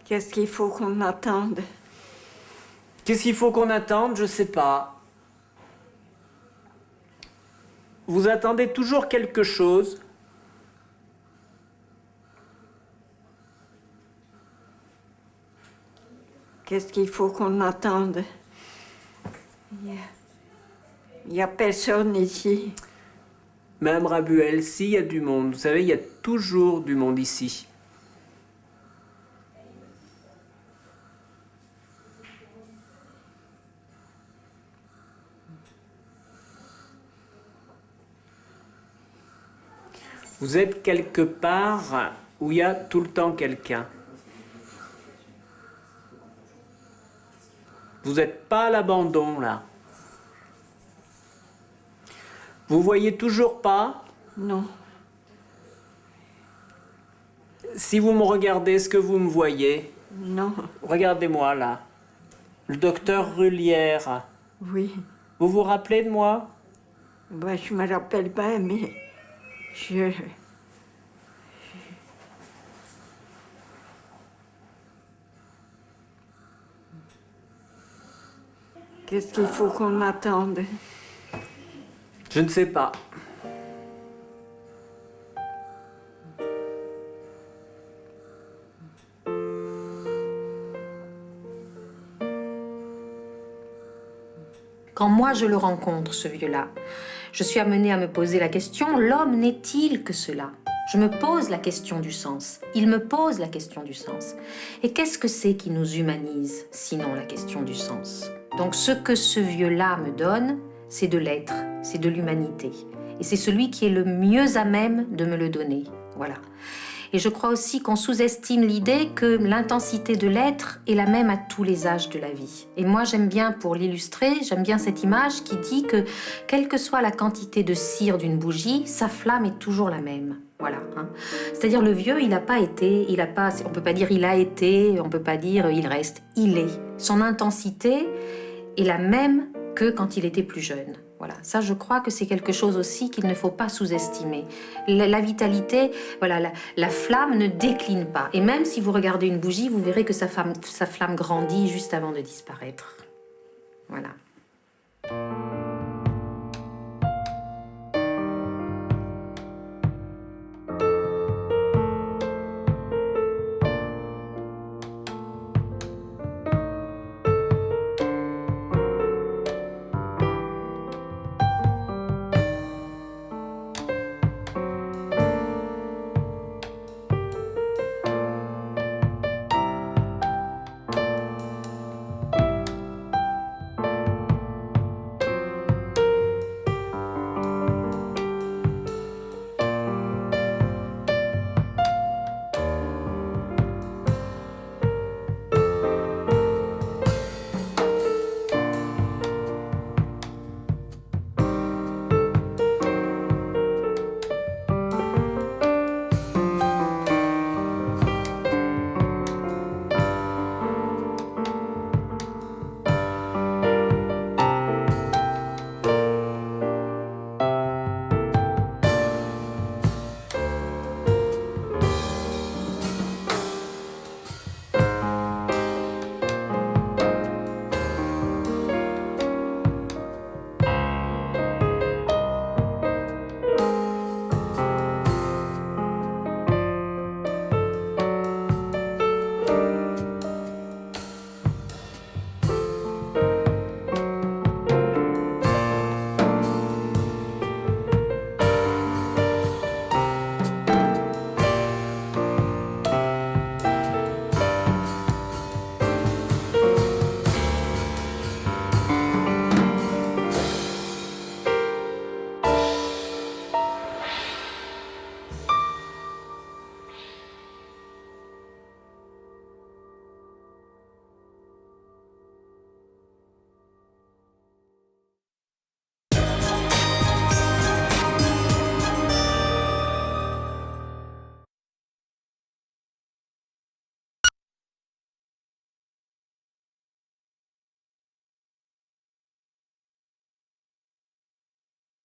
Qu'est-ce qu'il faut qu'on attende? Qu'est-ce qu'il faut qu'on attende? Je sais pas. Vous attendez toujours quelque chose. Qu'est-ce qu'il faut qu'on attende? Il n'y a personne ici. Madame Rabuel, s'il y a du monde, vous savez, il y a toujours du monde ici. Vous êtes quelque part où il y a tout le temps quelqu'un. Vous n'êtes pas à l'abandon, là. Vous voyez toujours pas? Non. Si vous me regardez, est-ce que vous me voyez? Non. Regardez-moi, là. Le docteur Rullière. Oui. Vous vous rappelez de moi? Je me rappelle pas, mais Qu'est-ce qu'il faut qu'on attende? Je ne sais pas. Quand moi je le rencontre, ce vieux-là, je suis amenée à me poser la question, l'homme n'est-il que cela? Je me pose la question du sens. Il me pose la question du sens. Et qu'est-ce que c'est qui nous humanise, sinon la question du sens? Donc ce que ce vieux-là me donne, c'est de l'être, c'est de l'humanité. Et c'est celui qui est le mieux à même de me le donner. Voilà. Et je crois aussi qu'on sous-estime l'idée que l'intensité de l'être est la même à tous les âges de la vie. Et moi, j'aime bien, pour l'illustrer, j'aime bien cette image qui dit que, quelle que soit la quantité de cire d'une bougie, sa flamme est toujours la même. Voilà. Hein. C'est-à-dire le vieux, il n'a pas été, on peut pas dire il a été, on peut pas dire il reste, il est. Son intensité est la même que quand il était plus jeune. Voilà, ça je crois que c'est quelque chose aussi qu'il ne faut pas sous-estimer. La vitalité, voilà, la flamme ne décline pas. Et même si vous regardez une bougie, vous verrez que sa flamme grandit juste avant de disparaître. Voilà.